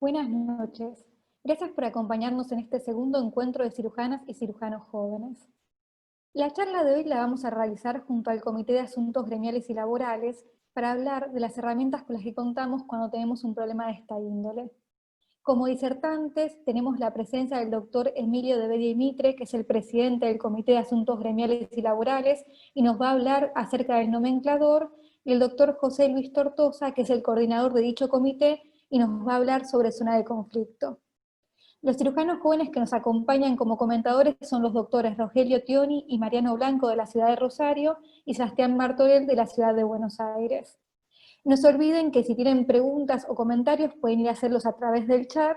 Buenas noches. Gracias por acompañarnos en este segundo encuentro de cirujanas y cirujanos jóvenes. La charla de hoy la vamos a realizar junto al Comité de Asuntos Gremiales y Laborales para hablar de las herramientas con las que contamos cuando tenemos un problema de esta índole. Como disertantes tenemos la presencia del doctor Emilio de Bedia y Mitre, que es el presidente del Comité de Asuntos Gremiales y Laborales, y nos va a hablar acerca del nomenclador, y el doctor José Luis Tortosa, que es el coordinador de dicho comité, y nos va a hablar sobre zona de conflicto. Los cirujanos jóvenes que nos acompañan como comentadores son los doctores Rogelio Tioni y Mariano Blanco de la ciudad de Rosario y Sebastián Martorell de la ciudad de Buenos Aires. No se olviden que si tienen preguntas o comentarios pueden ir a hacerlos a través del chat,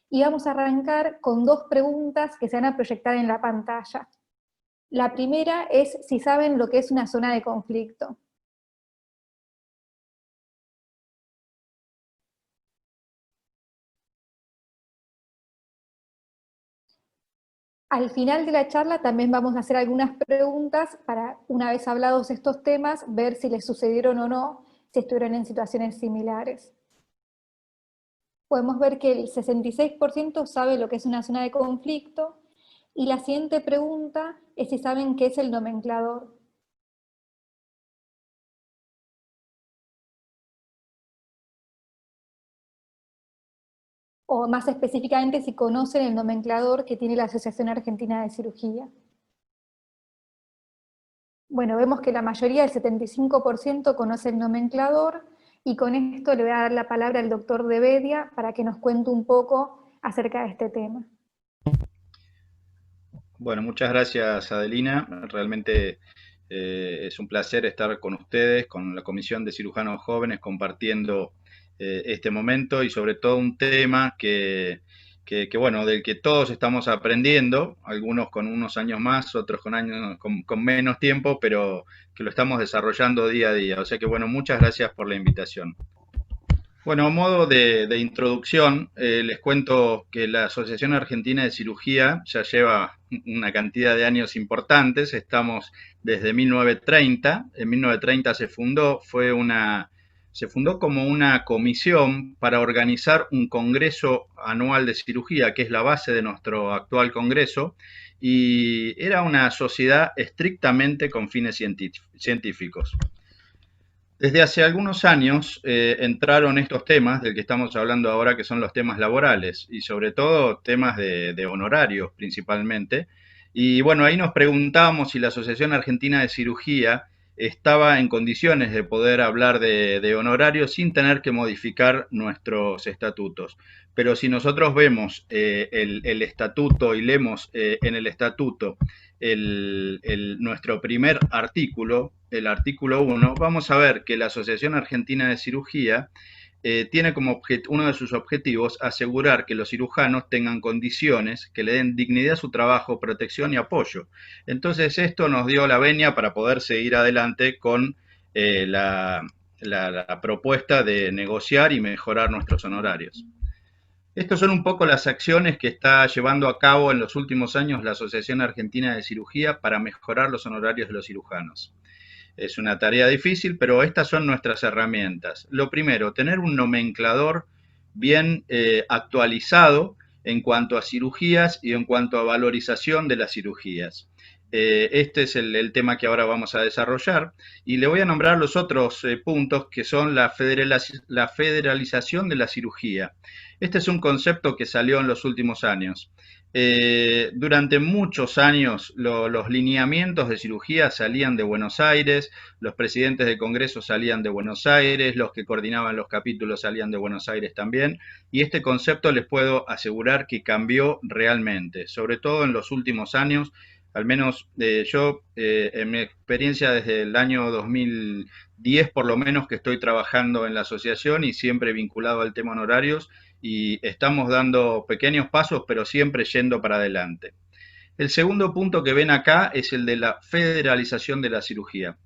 y vamos a arrancar con dos preguntas que se van a proyectar en la pantalla. La primera es si saben lo que es una zona de conflicto. Al final de la charla también vamos a hacer algunas preguntas para, una vez hablados estos temas, ver si les sucedieron o no, si estuvieron en situaciones similares. Podemos ver que el 66% sabe lo que es una zona de conflicto, y la siguiente pregunta es si saben qué es el nomenclador. O más específicamente si conocen el nomenclador que tiene la Asociación Argentina de Cirugía. Bueno, vemos que la mayoría, el 75%, conoce el nomenclador, y con esto le voy a dar la palabra al doctor de Bedia para que nos cuente un poco acerca de este tema. Bueno, muchas gracias, Adelina. Realmente es un placer estar con ustedes, con la Comisión de Cirujanos Jóvenes, compartiendo este momento y sobre todo un tema bueno, del que todos estamos aprendiendo, algunos con unos años más, otros con menos tiempo, pero que lo estamos desarrollando día a día. O sea que, bueno, muchas gracias por la invitación. Bueno, a modo de introducción, les cuento que la Asociación Argentina de Cirugía ya lleva una cantidad de años importantes. Estamos desde 1930. En 1930 se fundó como una comisión para organizar un congreso anual de cirugía, que es la base de nuestro actual congreso, y era una sociedad estrictamente con fines científicos. Desde hace algunos años entraron estos temas del que estamos hablando ahora, que son los temas laborales y sobre todo temas de honorarios principalmente. Y bueno, ahí nos preguntamos si la Asociación Argentina de Cirugía estaba en condiciones de poder hablar de honorarios sin tener que modificar nuestros estatutos. Pero si nosotros vemos el estatuto y leemos en el estatuto nuestro primer artículo, el artículo 1, vamos a ver que la Asociación Argentina de Cirugía tiene como uno de sus objetivos asegurar que los cirujanos tengan condiciones que le den dignidad a su trabajo, protección y apoyo. Entonces esto nos dio la venia para poder seguir adelante con la propuesta de negociar y mejorar nuestros honorarios. Estas son un poco las acciones que está llevando a cabo en los últimos años la Asociación Argentina de Cirugía para mejorar los honorarios de los cirujanos. Es una tarea difícil, pero estas son nuestras herramientas. Lo primero, tener un nomenclador bien actualizado en cuanto a cirugías y en cuanto a valorización de las cirugías. Este es el tema que ahora vamos a desarrollar, y le voy a nombrar los otros puntos, que son la federalización de la cirugía. Este es un concepto que salió en los últimos años. Durante muchos años los lineamientos de cirugía salían de Buenos Aires, los presidentes de Congreso salían de Buenos Aires, los que coordinaban los capítulos salían de Buenos Aires también, y este concepto les puedo asegurar que cambió realmente, sobre todo en los últimos años. Al menos yo, en mi experiencia desde el año 2010 por lo menos, que estoy trabajando en la asociación y siempre vinculado al tema honorarios, y estamos dando pequeños pasos, pero siempre yendo para adelante. El segundo punto que ven acá es el de la federalización de la cirugía.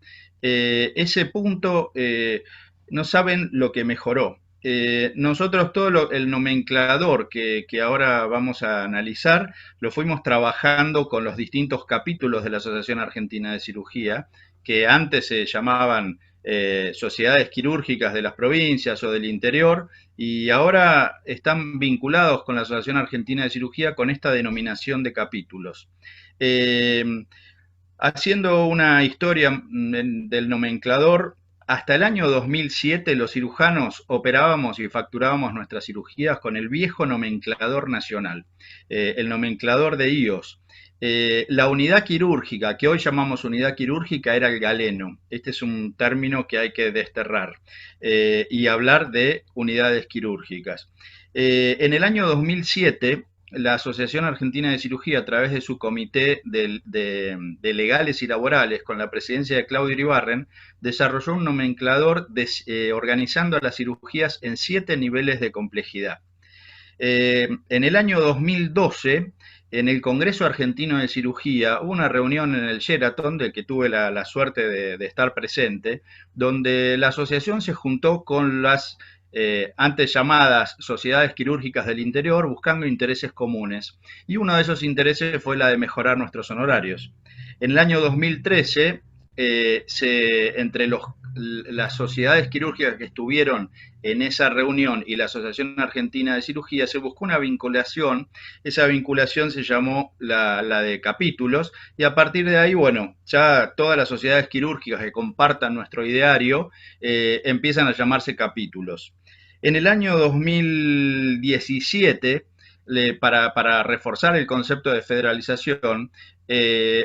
Ese punto no saben lo que mejoró. Nosotros todo el nomenclador que ahora vamos a analizar lo fuimos trabajando con los distintos capítulos de la Asociación Argentina de Cirugía, que antes se llamaban sociedades quirúrgicas de las provincias o del interior, y ahora están vinculados con la Asociación Argentina de Cirugía con esta denominación de capítulos. Haciendo una historia del nomenclador, hasta el año 2007 los cirujanos operábamos y facturábamos nuestras cirugías con el viejo nomenclador nacional, el nomenclador de IOS. La unidad quirúrgica, que hoy llamamos unidad quirúrgica, era el galeno. Este es un término que hay que desterrar y hablar de unidades quirúrgicas. En el año 2007, la Asociación Argentina de Cirugía, a través de su comité de legales y laborales, con la presidencia de Claudio Iribarren, desarrolló un nomenclador organizando las cirugías en 7 niveles de complejidad. En el año 2012, en el Congreso Argentino de Cirugía, hubo una reunión en el Sheraton, del que tuve la suerte de estar presente, donde la asociación se juntó con las antes llamadas sociedades quirúrgicas del interior, buscando intereses comunes. Y uno de esos intereses fue la de mejorar nuestros honorarios. En el año 2013, entre las sociedades quirúrgicas que estuvieron en esa reunión y la Asociación Argentina de Cirugía, se buscó una vinculación. Esa vinculación se llamó la de capítulos, y a partir de ahí, bueno, ya todas las sociedades quirúrgicas que compartan nuestro ideario empiezan a llamarse capítulos. En el año 2017, para reforzar el concepto de federalización,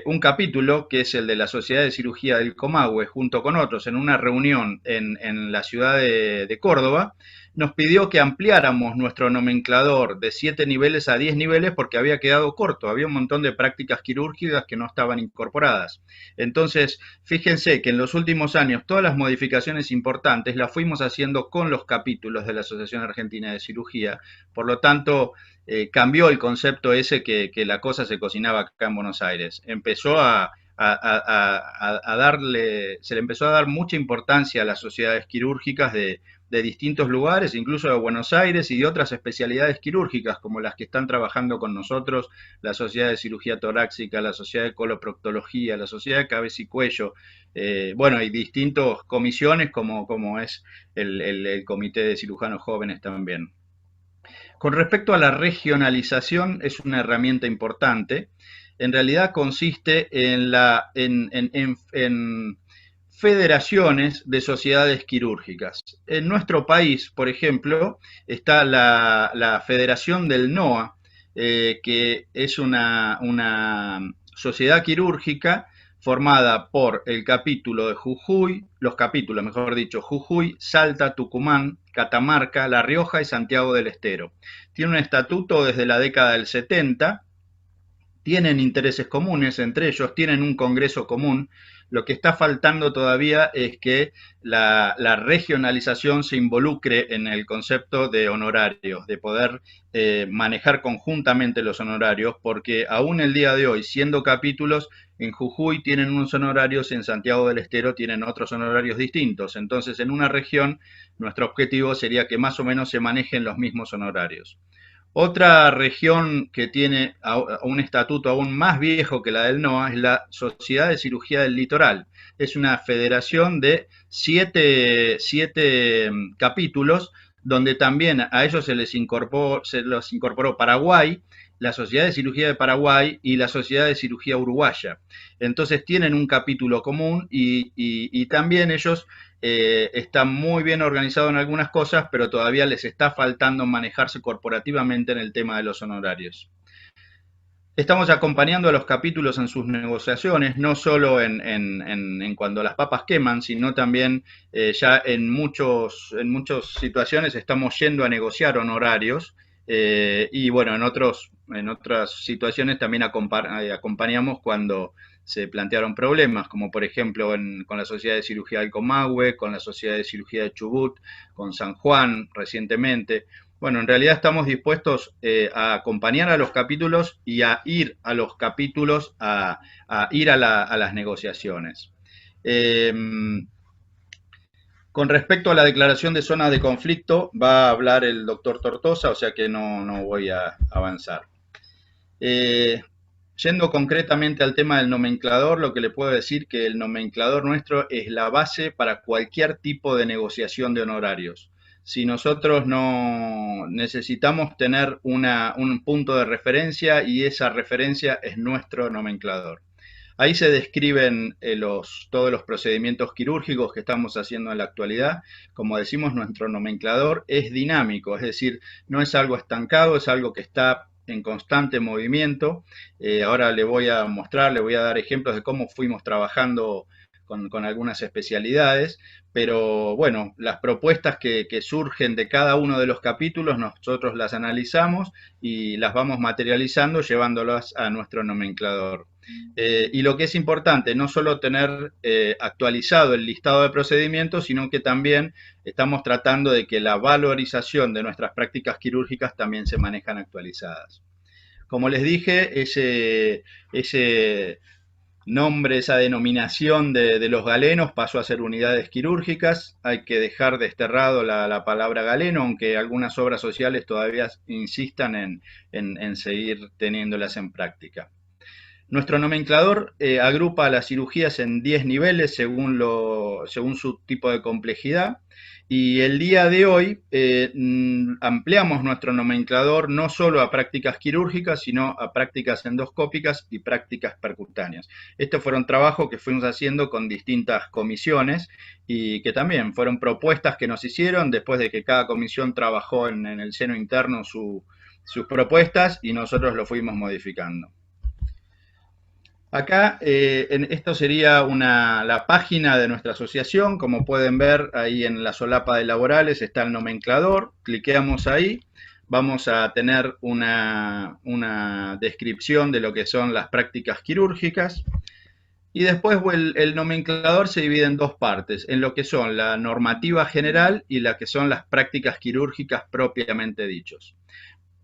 un capítulo, que es el de la Sociedad de Cirugía del Comahue, junto con otros, en una reunión en la ciudad de Córdoba, nos pidió que ampliáramos nuestro nomenclador de 7 niveles a 10 niveles porque había quedado corto, había un montón de prácticas quirúrgicas que no estaban incorporadas. Entonces, fíjense que en los últimos años todas las modificaciones importantes las fuimos haciendo con los capítulos de la Asociación Argentina de Cirugía. Por lo tanto, cambió el concepto ese que la cosa se cocinaba acá en Buenos Aires. Empezó se le empezó a dar mucha importancia a las sociedades quirúrgicas de distintos lugares, incluso de Buenos Aires y de otras especialidades quirúrgicas, como las que están trabajando con nosotros, la Sociedad de Cirugía Torácica, la Sociedad de Coloproctología, la Sociedad de Cabeza y Cuello, bueno, hay distintas comisiones como es el Comité de Cirujanos Jóvenes también. Con respecto a la regionalización, es una herramienta importante. En realidad consiste en federaciones de sociedades quirúrgicas. En nuestro país, por ejemplo, está la Federación del NOA, que es una sociedad quirúrgica formada por el capítulo de Jujuy, los capítulos, mejor dicho, Jujuy, Salta, Tucumán, Catamarca, La Rioja y Santiago del Estero. Tiene un estatuto desde la década del 70, tienen intereses comunes entre ellos, tienen un congreso común. Lo que está faltando todavía es que la regionalización se involucre en el concepto de honorarios, de poder manejar conjuntamente los honorarios, porque aún el día de hoy, siendo capítulos, en Jujuy tienen unos honorarios, en Santiago del Estero tienen otros honorarios distintos. Entonces, en una región, nuestro objetivo sería que más o menos se manejen los mismos honorarios. Otra región que tiene un estatuto aún más viejo que la del NOA es la Sociedad de Cirugía del Litoral. Es una federación de siete capítulos, donde también a ellos se los incorporó Paraguay, la Sociedad de Cirugía de Paraguay y la Sociedad de Cirugía Uruguaya. Entonces tienen un capítulo común y también ellos están muy bien organizados en algunas cosas, pero todavía les está faltando manejarse corporativamente en el tema de los honorarios. Estamos acompañando a los capítulos en sus negociaciones, no solo en cuando las papas queman, sino también ya en muchas situaciones estamos yendo a negociar honorarios y bueno, en otras situaciones también acompañamos cuando se plantearon problemas, como por ejemplo con la Sociedad de Cirugía del Comahue, con la Sociedad de Cirugía de Chubut, con San Juan recientemente. Bueno, en realidad estamos dispuestos a acompañar a los capítulos y a ir a los capítulos, a ir a las negociaciones. Con respecto a la declaración de zonas de conflicto, va a hablar el doctor Tortosa, o sea que no voy a avanzar. Yendo concretamente al tema del nomenclador, lo que le puedo decir que el nomenclador nuestro es la base para cualquier tipo de negociación de honorarios. Si nosotros no necesitamos tener un punto de referencia y esa referencia es nuestro nomenclador. Ahí se describen todos los procedimientos quirúrgicos que estamos haciendo en la actualidad. Como decimos, nuestro nomenclador es dinámico, es decir, no es algo estancado, es algo que está en constante movimiento. Ahora le voy a mostrar, le voy a dar ejemplos de cómo fuimos trabajando con algunas especialidades, pero bueno, las propuestas que surgen de cada uno de los capítulos nosotros las analizamos y las vamos materializando llevándolas a nuestro nomenclador. Y lo que es importante, no solo tener actualizado el listado de procedimientos, sino que también estamos tratando de que la valorización de nuestras prácticas quirúrgicas también se manejan actualizadas. Como les dije, ese nombre, esa denominación de los galenos pasó a ser unidades quirúrgicas. Hay que dejar desterrado la palabra galeno, aunque algunas obras sociales todavía insistan en seguir teniéndolas en práctica. Nuestro nomenclador agrupa las cirugías en 10 niveles según su tipo de complejidad. Y el día de hoy ampliamos nuestro nomenclador no solo a prácticas quirúrgicas, sino a prácticas endoscópicas y prácticas percutáneas. Estos fueron trabajos que fuimos haciendo con distintas comisiones y que también fueron propuestas que nos hicieron después de que cada comisión trabajó en el seno interno sus propuestas y nosotros lo fuimos modificando. Acá, esto sería la página de nuestra asociación. Como pueden ver, ahí en la solapa de laborales está el nomenclador. Cliqueamos ahí. Vamos a tener una descripción de lo que son las prácticas quirúrgicas. Y después el nomenclador se divide en dos partes, en lo que son la normativa general y la que son las prácticas quirúrgicas propiamente dichos.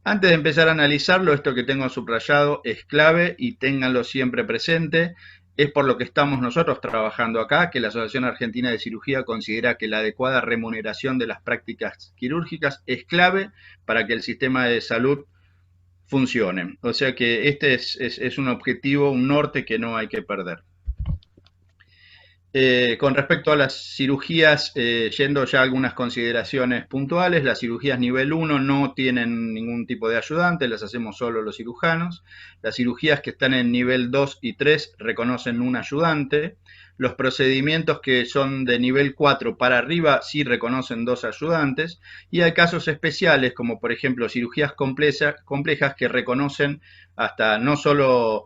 Antes de empezar a analizarlo, esto que tengo subrayado es clave y ténganlo siempre presente. Es por lo que estamos nosotros trabajando acá, que la Asociación Argentina de Cirugía considera que la adecuada remuneración de las prácticas quirúrgicas es clave para que el sistema de salud funcione. O sea que este es un objetivo, un norte que no hay que perder. Con respecto a las cirugías, yendo ya a algunas consideraciones puntuales, las cirugías nivel 1 no tienen ningún tipo de ayudante, las hacemos solo los cirujanos. Las cirugías que están en nivel 2 y 3 reconocen un ayudante. Los procedimientos que son de nivel 4 para arriba sí reconocen 2 ayudantes. Y hay casos especiales, como por ejemplo cirugías complejas que reconocen hasta no solo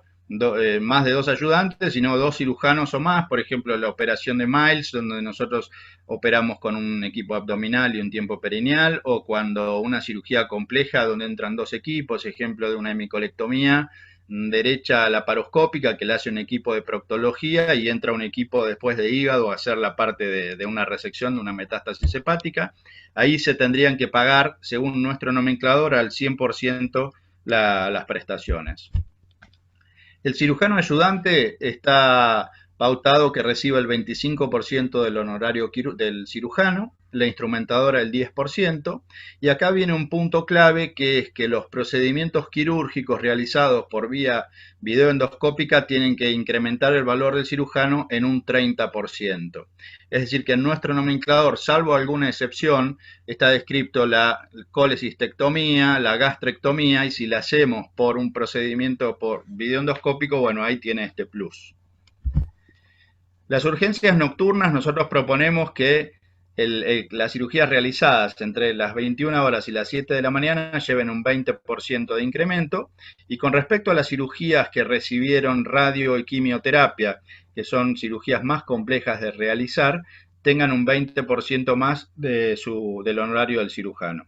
más de 2 ayudantes, sino 2 cirujanos o más. Por ejemplo, la operación de Miles, donde nosotros operamos con un equipo abdominal y un tiempo perineal, o cuando una cirugía compleja donde entran 2 equipos, ejemplo de una hemicolectomía derecha laparoscópica que le hace un equipo de proctología y entra un equipo después de hígado a hacer la parte de una resección de una metástasis hepática. Ahí se tendrían que pagar, según nuestro nomenclador, al 100% las prestaciones. El cirujano ayudante está pautado que reciba el 25% del honorario del cirujano, la instrumentadora el 10%, y acá viene un punto clave que es que los procedimientos quirúrgicos realizados por vía videoendoscópica tienen que incrementar el valor del cirujano en un 30%. Es decir, que en nuestro nomenclador, salvo alguna excepción, está descrito la colecistectomía, la gastrectomía, y si la hacemos por un procedimiento por videoendoscópico, bueno, ahí tiene este plus. Las urgencias nocturnas, nosotros proponemos que las cirugías realizadas entre las 21 horas y las 7 de la mañana lleven un 20% de incremento. Y con respecto a las cirugías que recibieron radio y quimioterapia, que son cirugías más complejas de realizar, tengan un 20% más del honorario del cirujano.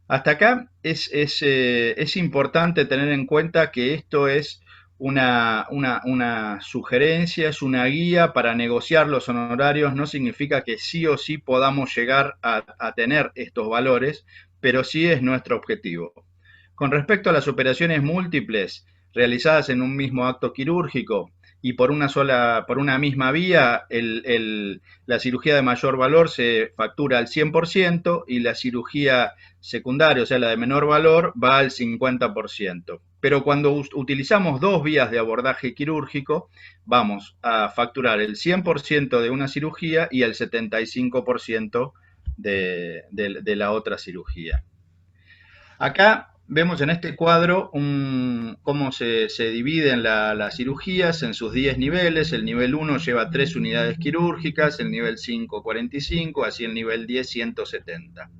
Hasta acá es importante tener en cuenta que esto es una sugerencia, es una guía para negociar los honorarios. No significa que sí o sí podamos llegar a tener estos valores, pero sí es nuestro objetivo. Con respecto a las operaciones múltiples realizadas en un mismo acto quirúrgico, y por una misma vía, la cirugía de mayor valor se factura al 100% y la cirugía secundaria, o sea, la de menor valor, va al 50%. Pero cuando utilizamos dos vías de abordaje quirúrgico, vamos a facturar el 100% de una cirugía y el 75% de la otra cirugía. Acá vemos en este cuadro cómo se dividen las cirugías en sus 10 niveles. El nivel 1 lleva 3 unidades quirúrgicas, el nivel 5 45, así el nivel 10 170.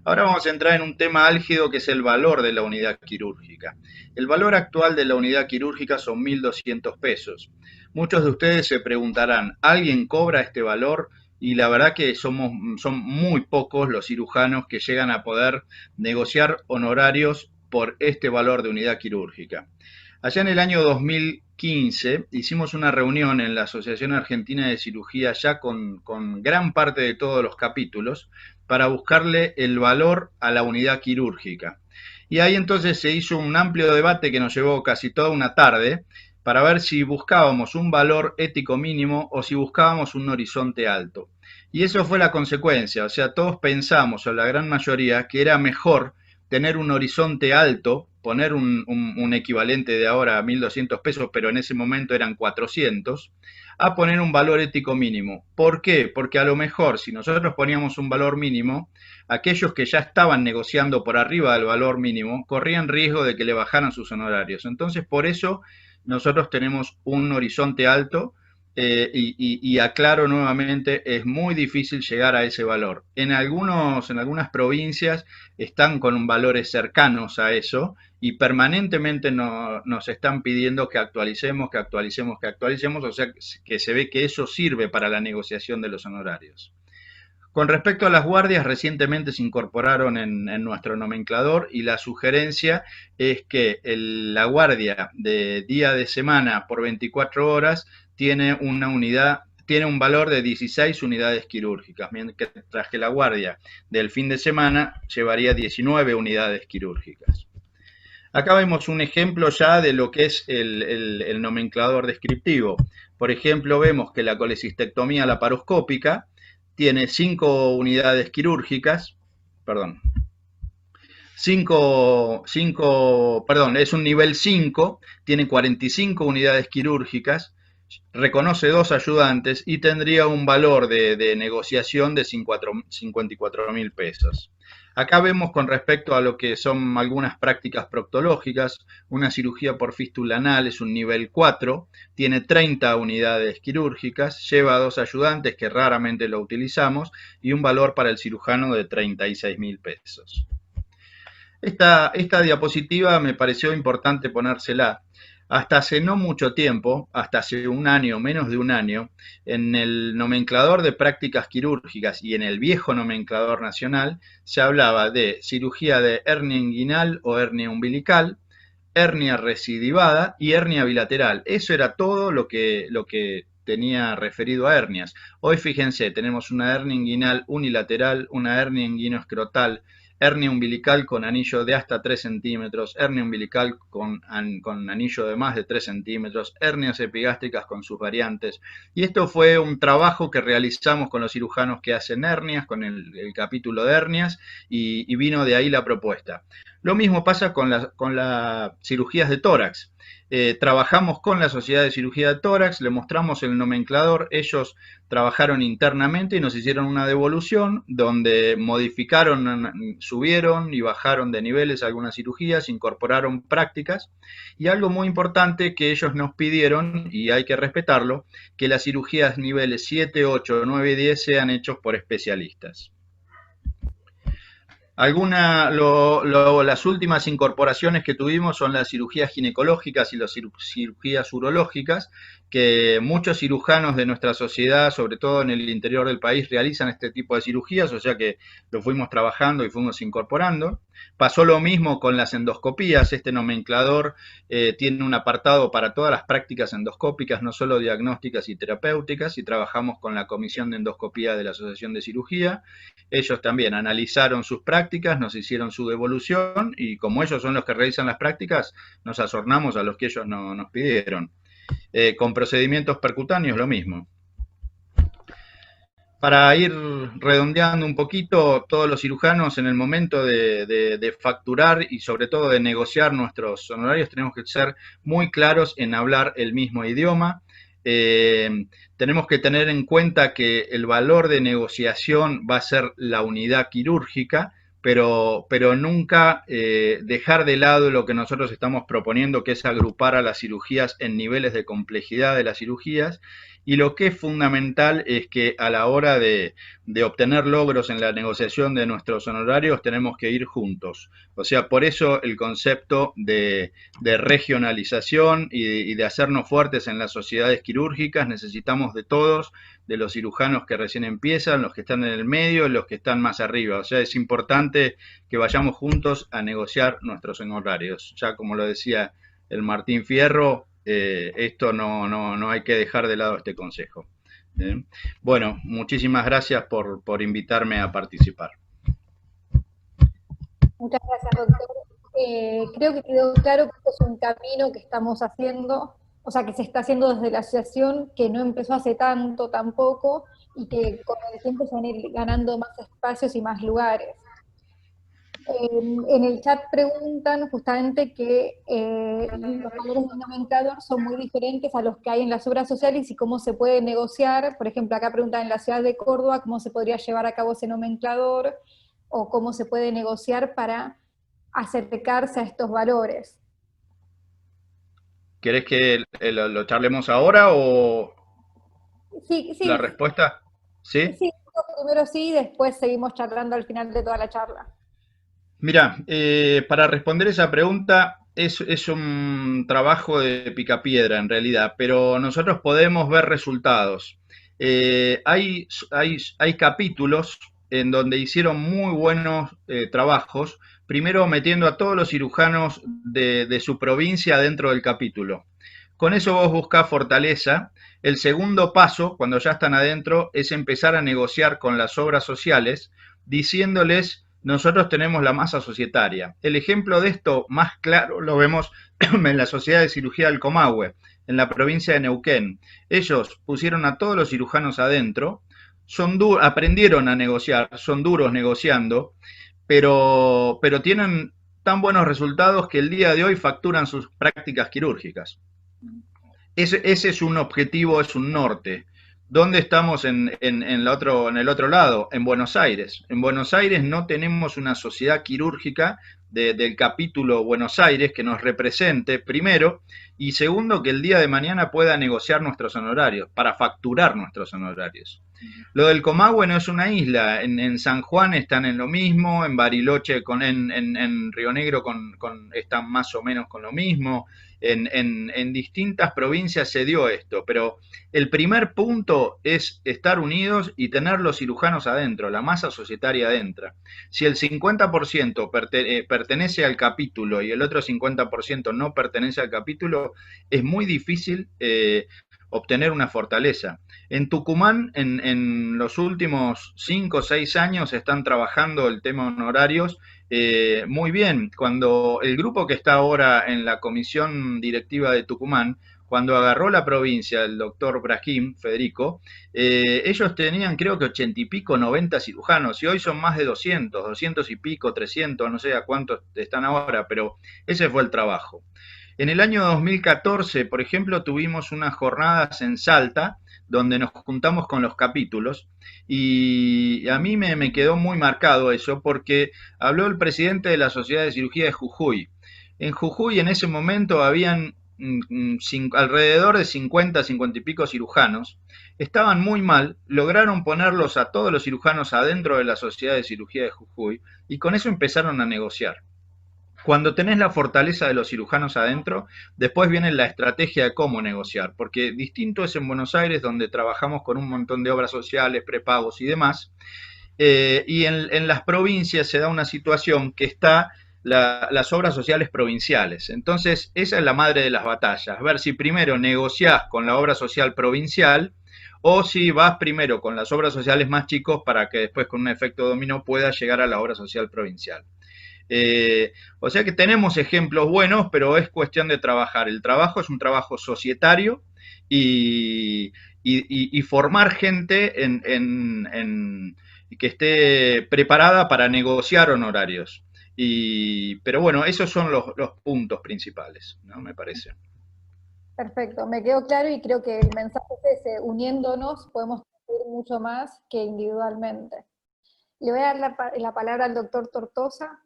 Ahora vamos a entrar en un tema álgido que es el valor de la unidad quirúrgica. El valor actual de la unidad quirúrgica son 1.200 pesos. Muchos de ustedes se preguntarán, ¿alguien cobra este valor? Y la verdad que son muy pocos los cirujanos que llegan a poder negociar honorarios por este valor de unidad quirúrgica. Allá en el año 2015 hicimos una reunión en la Asociación Argentina de Cirugía ya con gran parte de todos los capítulos para buscarle el valor a la unidad quirúrgica. Y ahí entonces se hizo un amplio debate que nos llevó casi toda una tarde para ver si buscábamos un valor ético mínimo o si buscábamos un horizonte alto. Y eso fue la consecuencia, o sea, todos pensamos, o la gran mayoría, que era mejor tener un horizonte alto, poner un equivalente de ahora a 1.200 pesos, pero en ese momento eran 400, a poner un valor ético mínimo. ¿Por qué? Porque a lo mejor si nosotros poníamos un valor mínimo, aquellos que ya estaban negociando por arriba del valor mínimo corrían riesgo de que le bajaran sus honorarios. Entonces, por eso nosotros tenemos un horizonte alto y aclaro nuevamente, es muy difícil llegar a ese valor. En algunas provincias están con valores cercanos a eso y permanentemente nos están pidiendo que actualicemos, o sea que se ve que eso sirve para la negociación de los honorarios. Con respecto a las guardias, recientemente se incorporaron en nuestro nomenclador y la sugerencia es que la guardia de día de semana por 24 horas tiene un valor de 16 unidades quirúrgicas, mientras que la guardia del fin de semana llevaría 19 unidades quirúrgicas. Acá vemos un ejemplo ya de lo que es el nomenclador descriptivo. Por ejemplo, vemos que la colecistectomía laparoscópica tiene 5 unidades quirúrgicas, perdón, es un nivel 5, tiene 45 unidades quirúrgicas, reconoce 2 ayudantes y tendría un valor de negociación de 54.000 pesos. Acá vemos con respecto a lo que son algunas prácticas proctológicas, una cirugía por fístula anal es un nivel 4, tiene 30 unidades quirúrgicas, lleva 2 ayudantes que raramente lo utilizamos y un valor para el cirujano de 36.000 pesos. Esta diapositiva me pareció importante ponérsela. Hasta hace no mucho tiempo, hasta hace un año, menos de un año, en el nomenclador de prácticas quirúrgicas y en el viejo nomenclador nacional se hablaba de cirugía de hernia inguinal o hernia umbilical, hernia recidivada y hernia bilateral. Eso era todo lo que tenía referido a hernias. Hoy fíjense, tenemos una hernia inguinal unilateral, una hernia inguinoescrotal, hernia umbilical con anillo de hasta 3 centímetros, hernia umbilical con anillo de más de 3 centímetros, hernias epigástricas con sus variantes. Y esto fue un trabajo que realizamos con los cirujanos que hacen hernias, con el capítulo de hernias, y vino de ahí la propuesta. Lo mismo pasa con las cirugías de tórax. Trabajamos con la Sociedad de Cirugía de Tórax, le mostramos el nomenclador, ellos trabajaron internamente y nos hicieron una devolución donde modificaron, subieron y bajaron de niveles algunas cirugías, incorporaron prácticas y algo muy importante que ellos nos pidieron, y hay que respetarlo, que las cirugías niveles 7, 8, 9 y 10 sean hechos por especialistas. Las últimas incorporaciones que tuvimos son las cirugías ginecológicas y las cirugías urológicas, que muchos cirujanos de nuestra sociedad, sobre todo en el interior del país, realizan este tipo de cirugías, o sea que lo fuimos trabajando y fuimos incorporando. Pasó lo mismo con las endoscopías, este nomenclador tiene un apartado para todas las prácticas endoscópicas, no solo diagnósticas y terapéuticas, y trabajamos con la Comisión de Endoscopía de la Asociación de Cirugía. Ellos también analizaron sus prácticas, nos hicieron su devolución y como ellos son los que realizan las prácticas, nos asornamos a los que ellos nos pidieron. Con procedimientos percutáneos lo mismo. Para ir redondeando un poquito, todos los cirujanos en el momento de facturar y sobre todo de negociar nuestros honorarios tenemos que ser muy claros en hablar el mismo idioma. Tenemos que tener en cuenta que el valor de negociación va a ser la unidad quirúrgica, pero nunca dejar de lado lo que nosotros estamos proponiendo, que es agrupar a las cirugías en niveles de complejidad de las cirugías. Y lo que es fundamental es que a la hora de obtener logros en la negociación de nuestros honorarios tenemos que ir juntos. O sea, por eso el concepto de regionalización y de hacernos fuertes en las sociedades quirúrgicas. Necesitamos de todos, de los cirujanos que recién empiezan, los que están en el medio y los que están más arriba. O sea, es importante que vayamos juntos a negociar nuestros honorarios. Ya como lo decía el Martín Fierro, esto no hay que dejar de lado este consejo. Bueno, muchísimas gracias por invitarme a participar. Muchas gracias, doctor. Creo que quedó claro que esto es un camino que estamos haciendo, o sea, que se está haciendo desde la asociación, que no empezó hace tanto tampoco, y que con el tiempo se van a ir ganando más espacios y más lugares. En el chat preguntan justamente que los valores del nomenclador son muy diferentes a los que hay en las obras sociales y cómo se puede negociar. Por ejemplo, acá preguntan en la ciudad de Córdoba cómo se podría llevar a cabo ese nomenclador o cómo se puede negociar para acercarse a estos valores. ¿Querés que lo charlemos ahora o Sí, la sí, respuesta? ¿Sí? sí, primero sí, después seguimos charlando al final de toda la charla. Mira, para responder esa pregunta es un trabajo de picapiedra en realidad, pero nosotros podemos ver resultados. Hay capítulos en donde hicieron muy buenos trabajos, primero metiendo a todos los cirujanos de su provincia dentro del capítulo. Con eso vos buscás fortaleza. El segundo paso, cuando ya están adentro, es empezar a negociar con las obras sociales, diciéndoles nosotros tenemos la masa societaria. El ejemplo de esto más claro lo vemos en la Sociedad de Cirugía del Comahue, en la provincia de Neuquén. Ellos pusieron a todos los cirujanos adentro, aprendieron a negociar, son duros negociando, pero tienen tan buenos resultados que el día de hoy facturan sus prácticas quirúrgicas. Ese es un objetivo, es un norte. ¿Dónde estamos en el otro lado? En Buenos Aires. En Buenos Aires no tenemos una sociedad quirúrgica del capítulo Buenos Aires que nos represente, primero, y segundo, que el día de mañana pueda negociar nuestros honorarios, para facturar nuestros honorarios. Lo del Comahue no es una isla, en San Juan están en lo mismo, en Bariloche, en Río Negro están más o menos con lo mismo, en distintas provincias se dio esto, pero el primer punto es estar unidos y tener los cirujanos adentro, la masa societaria adentro. Si el 50% pertenece al capítulo y el otro 50% no pertenece al capítulo, es muy difícil obtener una fortaleza. En Tucumán, en los últimos 5 o 6 años, están trabajando el tema honorarios muy bien. Cuando el grupo que está ahora en la comisión directiva de Tucumán, cuando agarró la provincia, el doctor Brahim, Federico, ellos tenían creo que 80 y pico, 90 cirujanos, y hoy son más de 200, 200 y pico, 300, no sé a cuántos están ahora, pero ese fue el trabajo. En el año 2014, por ejemplo, tuvimos unas jornadas en Salta, donde nos juntamos con los capítulos, y a mí me quedó muy marcado eso, porque habló el presidente de la Sociedad de Cirugía de Jujuy. En Jujuy en ese momento habían alrededor de 50, 50 y pico cirujanos, estaban muy mal, lograron ponerlos a todos los cirujanos adentro de la Sociedad de Cirugía de Jujuy, y con eso empezaron a negociar. Cuando tenés la fortaleza de los cirujanos adentro, después viene la estrategia de cómo negociar, porque distinto es en Buenos Aires, donde trabajamos con un montón de obras sociales, prepagos y demás, y en las provincias se da una situación que está las obras sociales provinciales. Entonces, esa es la madre de las batallas, ver si primero negociás con la obra social provincial o si vas primero con las obras sociales más chicos para que después con un efecto dominó puedas llegar a la obra social provincial. O sea que tenemos ejemplos buenos, pero es cuestión de trabajar. El trabajo es un trabajo societario y, y formar gente que esté preparada para negociar honorarios. Pero bueno, esos son los puntos principales, ¿no? Me parece. Perfecto, me quedó claro y creo que el mensaje es ese, uniéndonos podemos construir mucho más que individualmente. Le voy a dar la palabra al doctor Tortosa.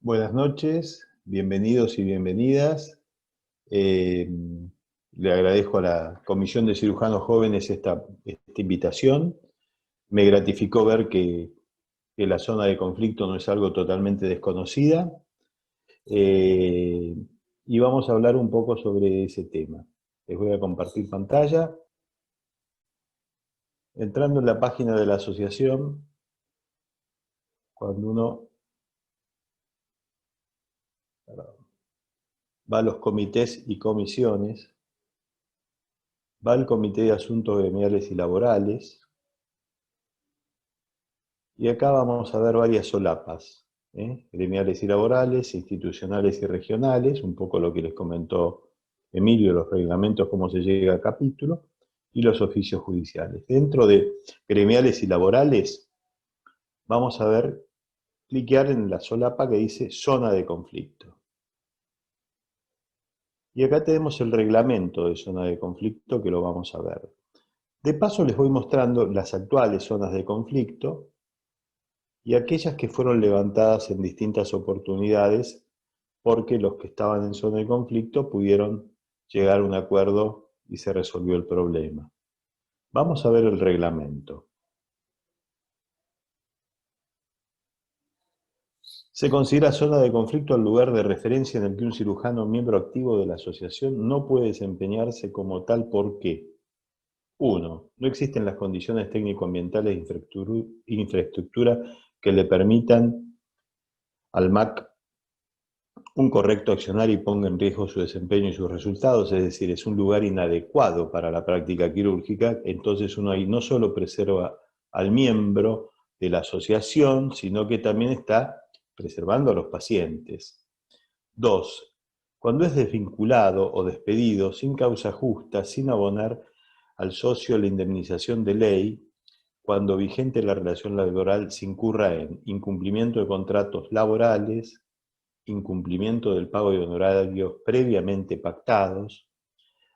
Buenas noches, bienvenidos y bienvenidas. Le agradezco a la Comisión de Cirujanos Jóvenes esta invitación. Me gratificó ver que la zona de conflicto no es algo totalmente desconocida. Y vamos a hablar un poco sobre ese tema. Les voy a compartir pantalla. Entrando en la página de la asociación, cuando uno va a los comités y comisiones, va al Comité de Asuntos Gremiales y Laborales, y acá vamos a ver varias solapas, gremiales y laborales, institucionales y regionales, un poco lo que les comentó Emilio, los reglamentos, cómo se llega a capítulo, y los oficios judiciales. Dentro de gremiales y laborales, vamos a ver, cliquear en la solapa que dice zona de conflicto. Y acá tenemos el reglamento de zona de conflicto que lo vamos a ver. De paso les voy mostrando las actuales zonas de conflicto y aquellas que fueron levantadas en distintas oportunidades porque los que estaban en zona de conflicto pudieron llegar a un acuerdo y se resolvió el problema. Vamos a ver el reglamento. Se considera zona de conflicto el lugar de referencia en el que un cirujano miembro activo de la asociación no puede desempeñarse como tal porque 1. No existen las condiciones técnico-ambientales e infraestructura que le permitan al MAC un correcto accionar y ponga en riesgo su desempeño y sus resultados, es decir, es un lugar inadecuado para la práctica quirúrgica, entonces uno ahí no solo preserva al miembro de la asociación, sino que también está preservando a los pacientes. 2. Cuando es desvinculado o despedido sin causa justa, sin abonar al socio la indemnización de ley, cuando vigente la relación laboral se incurra en incumplimiento de contratos laborales, incumplimiento del pago de honorarios previamente pactados,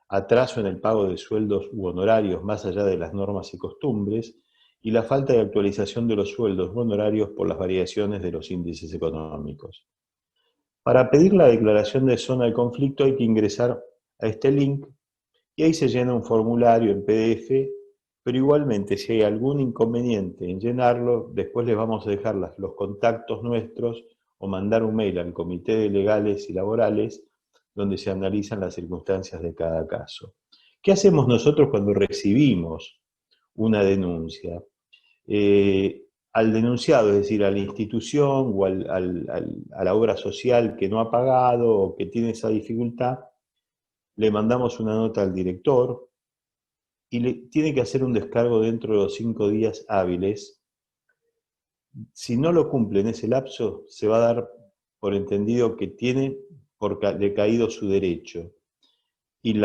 atraso en el pago de sueldos u honorarios más allá de las normas y costumbres, y la falta de actualización de los sueldos u honorarios por las variaciones de los índices económicos. Para pedir la declaración de zona de conflicto hay que ingresar a este link y ahí se llena un formulario en PDF, pero igualmente si hay algún inconveniente en llenarlo, después les vamos a dejar los contactos nuestros o mandar un mail al Comité de Legales y Laborales donde se analizan las circunstancias de cada caso. ¿Qué hacemos nosotros cuando recibimos una denuncia? Al denunciado, es decir, a la institución o a la obra social que no ha pagado o que tiene esa dificultad, le mandamos una nota al director y le tiene que hacer un descargo dentro de los 5 días hábiles. Si no lo cumple en ese lapso, se va a dar por entendido que tiene por decaído su derecho. Y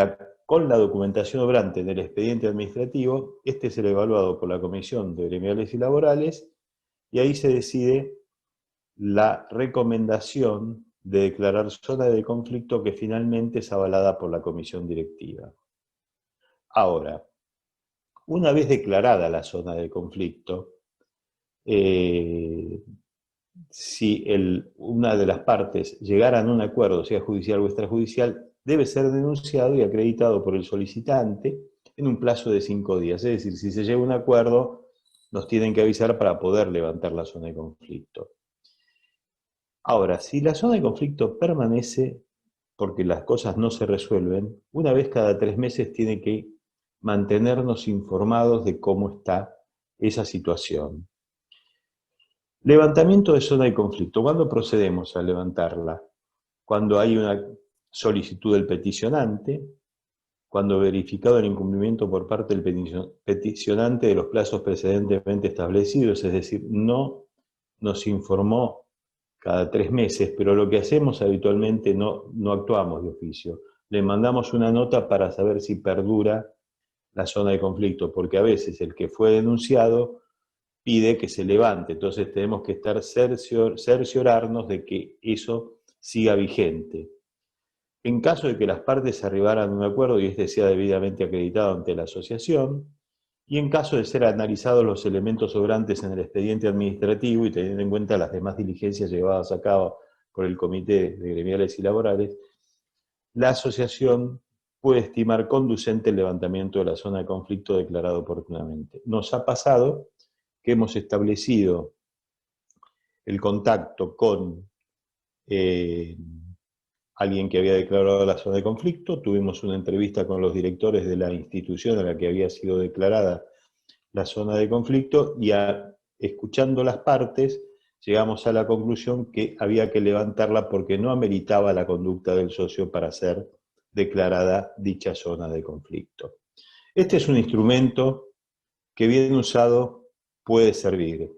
con la documentación obrante del expediente administrativo, este será evaluado por la Comisión de Gremiales y Laborales y ahí se decide la recomendación de declarar zona de conflicto que finalmente es avalada por la comisión directiva. Ahora, una vez declarada la zona de conflicto, si una de las partes llegara a un acuerdo, sea judicial o extrajudicial, debe ser denunciado y acreditado por el solicitante en un plazo de 5 días. Es decir, si se llega a un acuerdo, nos tienen que avisar para poder levantar la zona de conflicto. Ahora, si la zona de conflicto permanece porque las cosas no se resuelven, una vez cada 3 meses tiene que mantenernos informados de cómo está esa situación. Levantamiento de zona de conflicto. ¿Cuándo procedemos a levantarla? Cuando hay una solicitud del peticionante, cuando verificado el incumplimiento por parte del peticionante de los plazos precedentemente establecidos, es decir, no nos informó cada 3 meses, pero lo que hacemos habitualmente no actuamos de oficio. Le mandamos una nota para saber si perdura la zona de conflicto, porque a veces el que fue denunciado pide que se levante, entonces tenemos que estar cerciorarnos de que eso siga vigente. En caso de que las partes arribaran a un acuerdo y este sea debidamente acreditado ante la asociación, y en caso de ser analizados los elementos sobrantes en el expediente administrativo y teniendo en cuenta las demás diligencias llevadas a cabo por el Comité de Gremiales y Laborales, la asociación puede estimar conducente el levantamiento de la zona de conflicto declarado oportunamente. Nos ha pasado que hemos establecido el contacto con alguien que había declarado la zona de conflicto, tuvimos una entrevista con los directores de la institución a la que había sido declarada la zona de conflicto y escuchando las partes llegamos a la conclusión que había que levantarla porque no ameritaba la conducta del socio para ser declarada dicha zona de conflicto. Este es un instrumento que bien usado puede servir.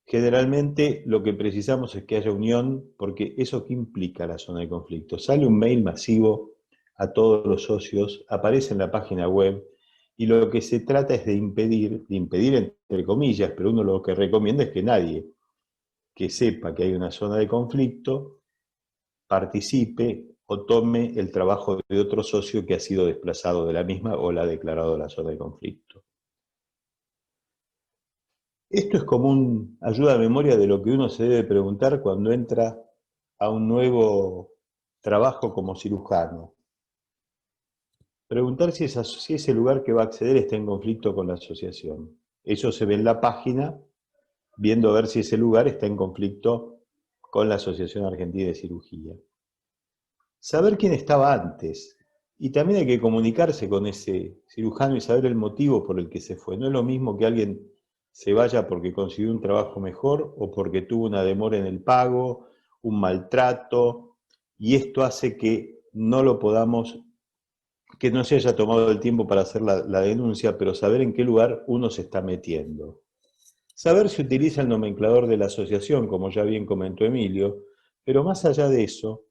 Generalmente lo que precisamos es que haya unión, porque ¿eso qué implica la zona de conflicto? Sale un mail masivo a todos los socios, aparece en la página web, y lo que se trata es de impedir entre comillas, pero uno lo que recomienda es que nadie que sepa que hay una zona de conflicto participe o tome el trabajo de otro socio que ha sido desplazado de la misma o la ha declarado la zona de conflicto. Esto es como una ayuda a memoria de lo que uno se debe preguntar cuando entra a un nuevo trabajo como cirujano. Preguntar si ese lugar que va a acceder está en conflicto con la asociación. Eso se ve en la página, viendo a ver si ese lugar está en conflicto con la Asociación Argentina de Cirugía. Saber quién estaba antes. Y también hay que comunicarse con ese cirujano y saber el motivo por el que se fue. No es lo mismo que alguien se vaya porque consiguió un trabajo mejor o porque tuvo una demora en el pago, un maltrato, y esto hace que no lo podamos, que no se haya tomado el tiempo para hacer la denuncia, pero saber en qué lugar uno se está metiendo. Saber si utiliza el nomenclador de la asociación, como ya bien comentó Emilio, pero más allá de eso,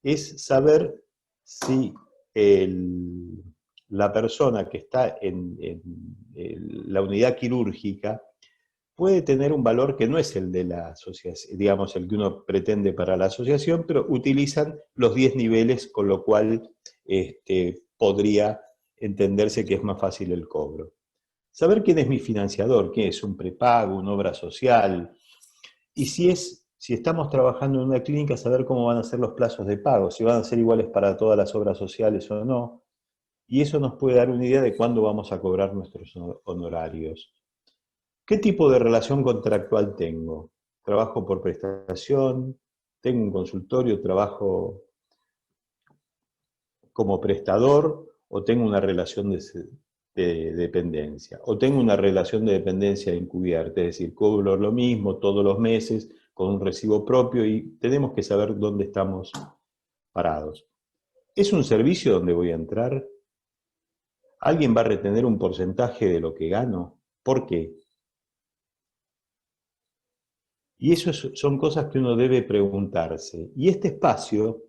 es saber si la persona que está en la unidad quirúrgica puede tener un valor que no es el de la asociación, digamos, el que uno pretende para la asociación, pero utilizan los 10 niveles, con lo cual podría entenderse que es más fácil el cobro. Saber quién es mi financiador, qué es un prepago, una obra social, y si estamos trabajando en una clínica, saber cómo van a ser los plazos de pago, si van a ser iguales para todas las obras sociales o no, y eso nos puede dar una idea de cuándo vamos a cobrar nuestros honorarios. ¿Qué tipo de relación contractual tengo? ¿Trabajo por prestación? ¿Tengo un consultorio? ¿Trabajo como prestador? ¿O tengo una relación de dependencia? ¿O tengo una relación de dependencia encubierta? Es decir, cobro lo mismo todos los meses con un recibo propio y tenemos que saber dónde estamos parados. ¿Es un servicio donde voy a entrar? ¿Alguien va a retener un porcentaje de lo que gano? ¿Por qué? Y eso son cosas que uno debe preguntarse. Y este espacio,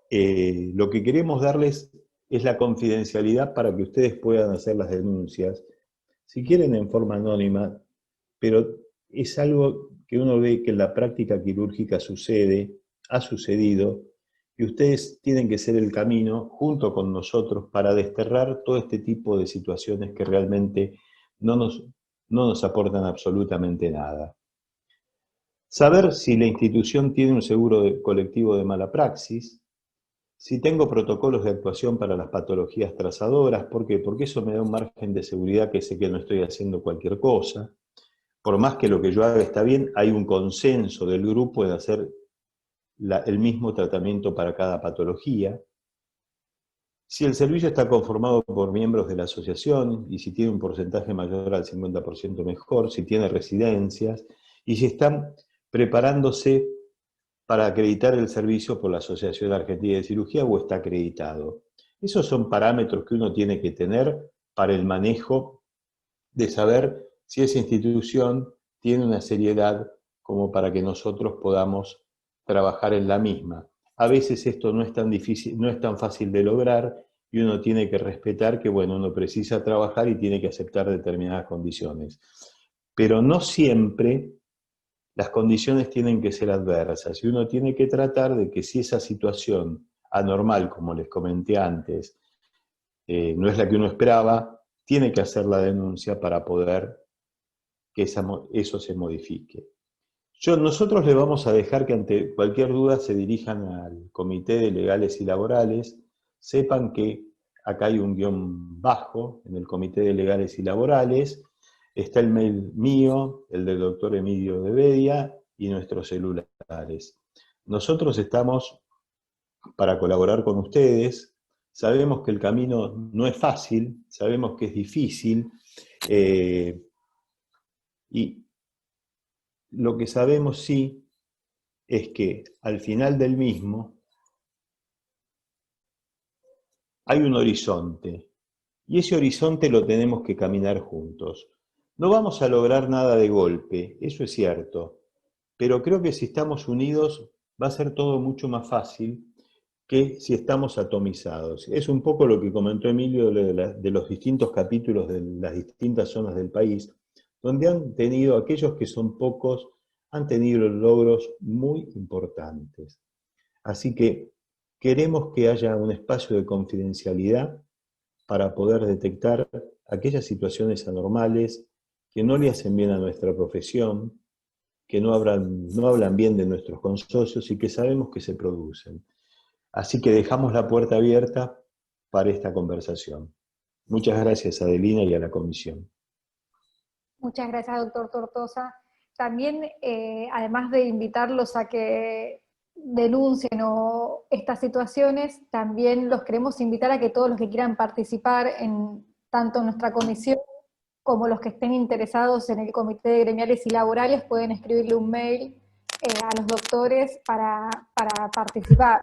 lo que queremos darles es la confidencialidad para que ustedes puedan hacer las denuncias, si quieren en forma anónima, pero es algo que uno ve que en la práctica quirúrgica sucede, ha sucedido, y ustedes tienen que ser el camino, junto con nosotros, para desterrar todo este tipo de situaciones que realmente no nos aportan absolutamente nada. Saber si la institución tiene un seguro colectivo de mala praxis, si tengo protocolos de actuación para las patologías trazadoras. ¿Por qué? Porque eso me da un margen de seguridad que sé que no estoy haciendo cualquier cosa. Por más que lo que yo haga está bien, hay un consenso del grupo de hacer el mismo tratamiento para cada patología. Si el servicio está conformado por miembros de la asociación y si tiene un porcentaje mayor al 50% mejor, si tiene residencias y si están preparándose para acreditar el servicio por la Asociación Argentina de Cirugía o está acreditado. Esos son parámetros que uno tiene que tener para el manejo de saber si esa institución tiene una seriedad como para que nosotros podamos trabajar en la misma. A veces esto no es tan difícil, no es tan fácil de lograr, y uno tiene que respetar que, bueno, uno precisa trabajar y tiene que aceptar determinadas condiciones. Pero no siempre las condiciones tienen que ser adversas, y uno tiene que tratar de que si esa situación anormal, como les comenté antes, no es la que uno esperaba, tiene que hacer la denuncia para poder que eso se modifique. Nosotros le vamos a dejar que ante cualquier duda se dirijan al Comité de Legales y Laborales. Sepan que acá hay un guión bajo en el Comité de Legales y Laborales. Está el mail mío, el del doctor Emilio de Bedia y nuestros celulares. Nosotros estamos para colaborar con ustedes. Sabemos que el camino no es fácil, sabemos que es difícil, y lo que sabemos sí es que al final del mismo hay un horizonte, y ese horizonte lo tenemos que caminar juntos. No vamos a lograr nada de golpe, eso es cierto, pero creo que si estamos unidos va a ser todo mucho más fácil que si estamos atomizados. Es un poco lo que comentó Emilio de los distintos capítulos de las distintas zonas del país, donde han tenido, aquellos que son pocos, han tenido logros muy importantes. Así que queremos que haya un espacio de confidencialidad para poder detectar aquellas situaciones anormales que no le hacen bien a nuestra profesión, que no hablan bien de nuestros consocios y que sabemos que se producen. Así que dejamos la puerta abierta para esta conversación. Muchas gracias, Adelina, y a la comisión. Muchas gracias, doctor Tortosa. También, además de invitarlos a que denuncien estas situaciones, también los queremos invitar a que todos los que quieran participar tanto en nuestra comisión como los que estén interesados en el Comité de Gremiales y Laborales pueden escribirle un mail a los doctores para participar.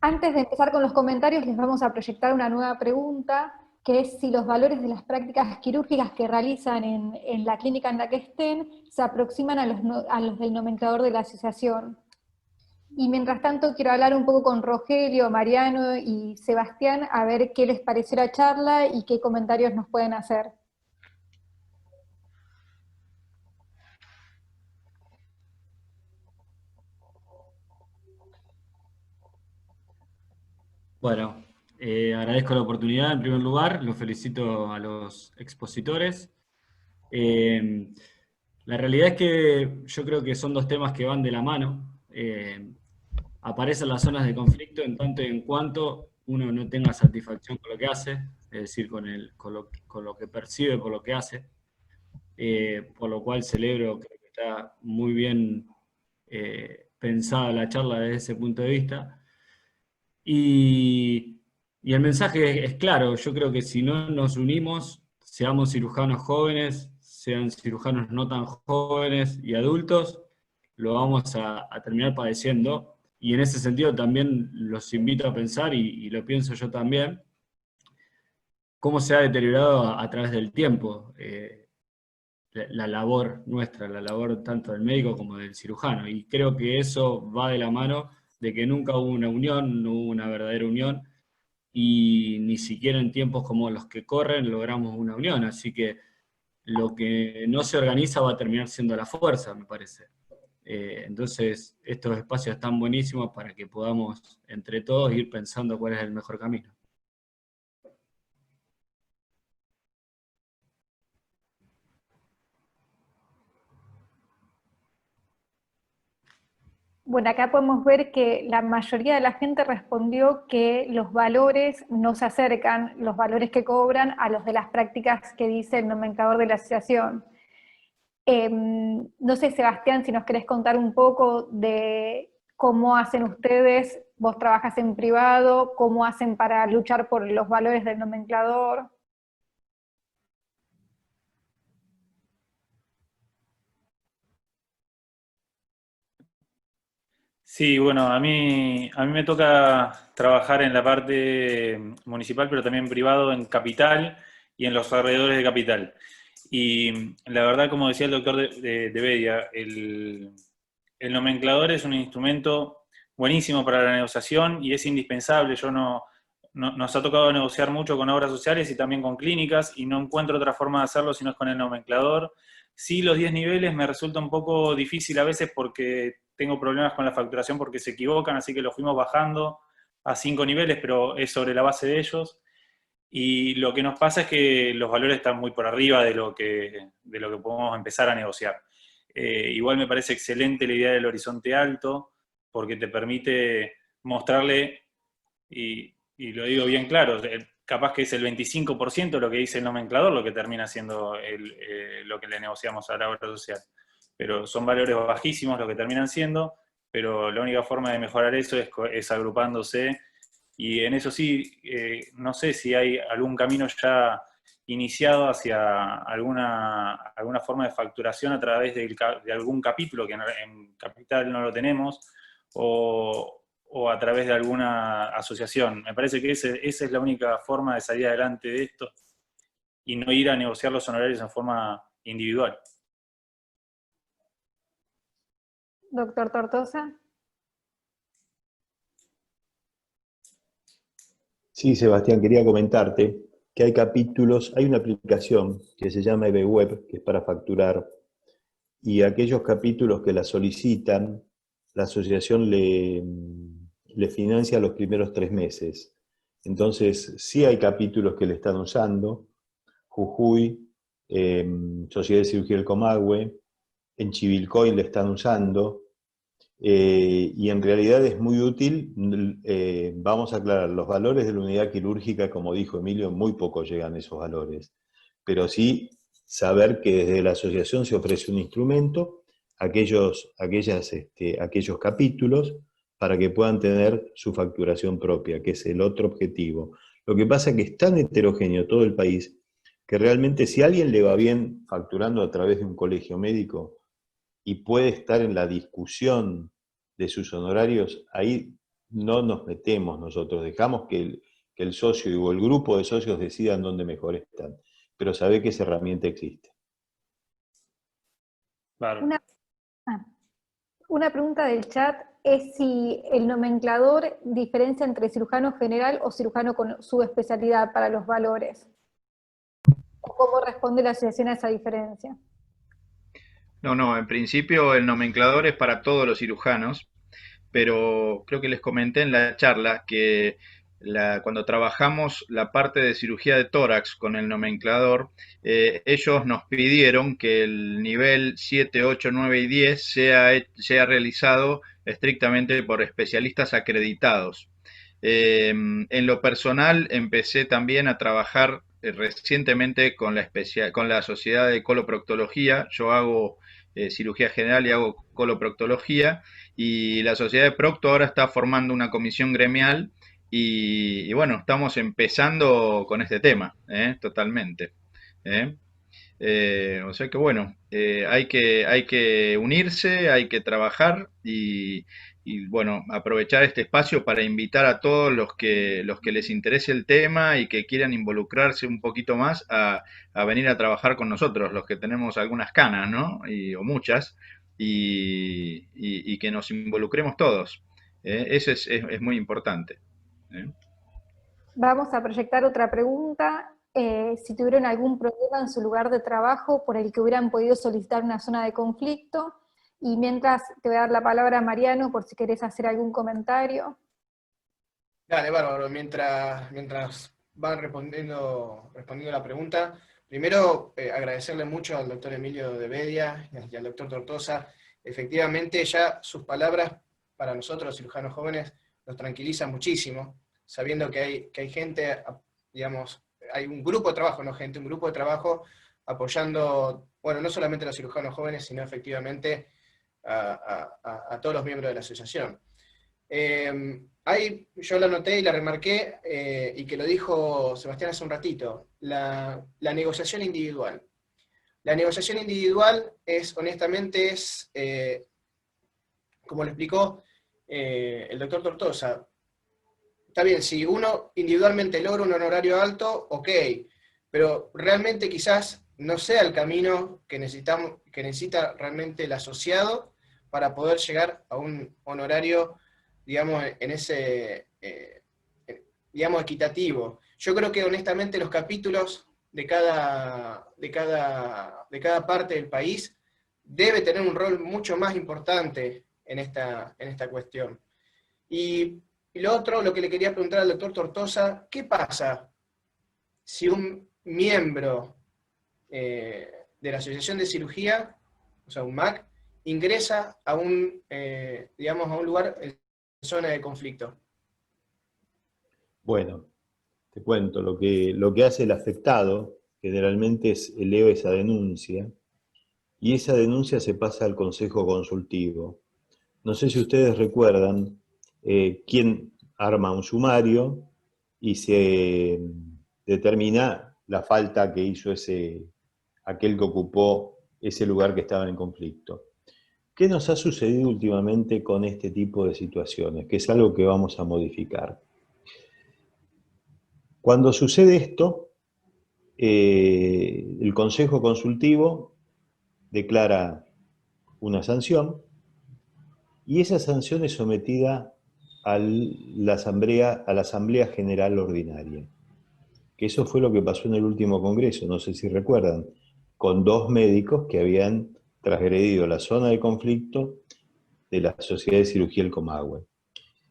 Antes de empezar con los comentarios, les vamos a proyectar una nueva pregunta, que es si los valores de las prácticas quirúrgicas que realizan en la clínica en la que estén se aproximan a los del nomenclador de la asociación. Y mientras tanto quiero hablar un poco con Rogelio, Mariano y Sebastián a ver qué les pareció la charla y qué comentarios nos pueden hacer. Bueno, agradezco la oportunidad en primer lugar, los felicito a los expositores. La realidad es que yo creo que son dos temas que van de la mano. Aparecen las zonas de conflicto en tanto y en cuanto uno no tenga satisfacción con lo que hace, es decir, con lo que percibe por lo que hace, por lo cual celebro, creo que está muy bien pensada la charla desde ese punto de vista. Y el mensaje es claro, yo creo que si no nos unimos, seamos cirujanos jóvenes, sean cirujanos no tan jóvenes y adultos, lo vamos a terminar padeciendo. Y en ese sentido también los invito a pensar, y lo pienso yo también, cómo se ha deteriorado a través del tiempo la labor nuestra, la labor tanto del médico como del cirujano. Y creo que eso va de la mano de que nunca hubo una unión, no hubo una verdadera unión, y ni siquiera en tiempos como los que corren logramos una unión. Así que lo que no se organiza va a terminar siendo la fuerza, me parece. Entonces, estos espacios están buenísimos para que podamos, entre todos, ir pensando cuál es el mejor camino. Bueno, acá podemos ver que la mayoría de la gente respondió que los valores no se acercan, los valores que cobran, a los de las prácticas que dice el nomenclador de la asociación. No sé, Sebastián, si nos querés contar un poco de cómo hacen ustedes, vos trabajas en privado, cómo hacen para luchar por los valores del nomenclador. Sí, bueno, a mí me toca trabajar en la parte municipal, pero también privado en Capital y en los alrededores de Capital. Y la verdad, como decía el doctor de Bedia, el nomenclador es un instrumento buenísimo para la negociación y es indispensable. Nos ha tocado negociar mucho con obras sociales y también con clínicas, y no encuentro otra forma de hacerlo si no es con el nomenclador. Sí, los 10 niveles me resulta un poco difícil a veces porque tengo problemas con la facturación porque se equivocan, así que lo fuimos bajando a 5 niveles, pero es sobre la base de ellos. Y lo que nos pasa es que los valores están muy por arriba de lo que podemos empezar a negociar. Igual me parece excelente la idea del horizonte alto, porque te permite mostrarle, y lo digo bien claro, capaz que es el 25% lo que dice el nomenclador, lo que termina siendo lo que le negociamos a la obra social. Pero son valores bajísimos lo que terminan siendo, pero la única forma de mejorar eso es agrupándose. Y en eso sí, no sé si hay algún camino ya iniciado hacia alguna forma de facturación a través de algún capítulo, que en Capital no lo tenemos, o a través de alguna asociación. Me parece que esa es la única forma de salir adelante de esto y no ir a negociar los honorarios en forma individual. Doctor Tortosa. Sí, Sebastián, quería comentarte que hay capítulos, hay una aplicación que se llama EBWeb, que es para facturar, y aquellos capítulos que la solicitan, la asociación le financia los primeros 3 meses. Entonces, sí hay capítulos que le están usando, Jujuy, Sociedad de Cirugía del Comahue, en Chivilcoy le están usando, y en realidad es muy útil. Vamos a aclarar, los valores de la unidad quirúrgica, como dijo Emilio, muy poco llegan a esos valores, pero sí saber que desde la asociación se ofrece un instrumento, aquellos capítulos, para que puedan tener su facturación propia, que es el otro objetivo. Lo que pasa es que es tan heterogéneo todo el país, que realmente si a alguien le va bien facturando a través de un colegio médico, y puede estar en la discusión de sus honorarios, ahí no nos metemos nosotros, dejamos que el socio o el grupo de socios decidan dónde mejor están, pero sabe que esa herramienta existe. Claro. Una pregunta del chat es si el nomenclador diferencia entre cirujano general o cirujano con subespecialidad para los valores. ¿Cómo responde la asociación a esa diferencia? No, en principio el nomenclador es para todos los cirujanos, pero creo que les comenté en la charla que cuando trabajamos la parte de cirugía de tórax con el nomenclador, ellos nos pidieron que el nivel 7, 8, 9 y 10 sea realizado estrictamente por especialistas acreditados. En lo personal empecé también a trabajar recientemente con la Sociedad de Coloproctología. Yo hago cirugía general y hago coloproctología, y la Sociedad de Procto ahora está formando una comisión gremial y bueno, estamos empezando con este tema, totalmente. O sea que bueno, hay que unirse, hay que trabajar y bueno, aprovechar este espacio para invitar a todos los que les interese el tema y que quieran involucrarse un poquito más a venir a trabajar con nosotros, los que tenemos algunas canas, ¿no? O muchas, y que nos involucremos todos. Eso es muy importante. Vamos a proyectar otra pregunta. Si tuvieron algún problema en su lugar de trabajo por el que hubieran podido solicitar una zona de conflicto. Y mientras te voy a dar la palabra a Mariano por si querés hacer algún comentario. Dale, bárbaro. Mientras van respondiendo la pregunta, primero agradecerle mucho al doctor Emilio de Bedia y al doctor Tortosa. Efectivamente, ya sus palabras para nosotros, los cirujanos jóvenes, nos tranquilizan muchísimo, sabiendo que hay gente, digamos, hay un grupo de trabajo, no gente, un grupo de trabajo apoyando, bueno, no solamente a los cirujanos jóvenes, sino efectivamente a todos los miembros de la asociación. Ahí yo la anoté y la remarqué, y que lo dijo Sebastián hace un ratito, la negociación individual. La negociación individual honestamente, como lo explicó el doctor Tortosa. Está bien, si uno individualmente logra un honorario alto, ok, pero realmente quizás no sea el camino que necesita realmente el asociado para poder llegar a un honorario, digamos, en ese, digamos, equitativo. Yo creo que honestamente los capítulos de cada parte del país debe tener un rol mucho más importante en esta cuestión. Y lo otro, lo que le quería preguntar al doctor Tortosa, ¿qué pasa si un miembro de la Asociación de Cirugía, o sea, un MAC, ingresa a digamos, a un lugar en zona de conflicto? Bueno, te cuento, lo que hace el afectado generalmente es eleva esa denuncia, y esa denuncia se pasa al Consejo Consultivo. No sé si ustedes recuerdan quién arma un sumario y se determina la falta que hizo aquel que ocupó ese lugar que estaba en conflicto. ¿Qué nos ha sucedido últimamente con este tipo de situaciones? Que es algo que vamos a modificar. Cuando sucede esto, el Consejo Consultivo declara una sanción, y esa sanción es sometida a la Asamblea General Ordinaria. Que eso fue lo que pasó en el último Congreso, no sé si recuerdan, con 2 médicos que habían transgredido la zona de conflicto de la Sociedad de Cirugía del Comahue.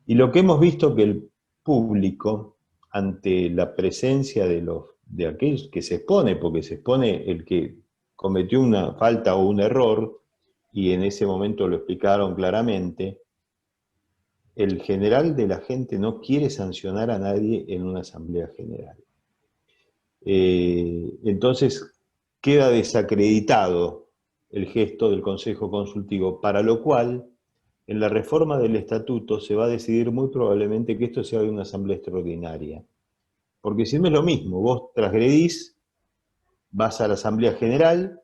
Y lo que hemos visto que el público, ante la presencia de aquellos que se expone, porque se expone el que cometió una falta o un error, y en ese momento lo explicaron claramente, el general de la gente no quiere sancionar a nadie en una asamblea general. Entonces queda desacreditado el gesto del Consejo Consultivo, para lo cual en la reforma del estatuto se va a decidir muy probablemente que esto sea de una asamblea extraordinaria. Porque si no es lo mismo, vos transgredís, vas a la asamblea general,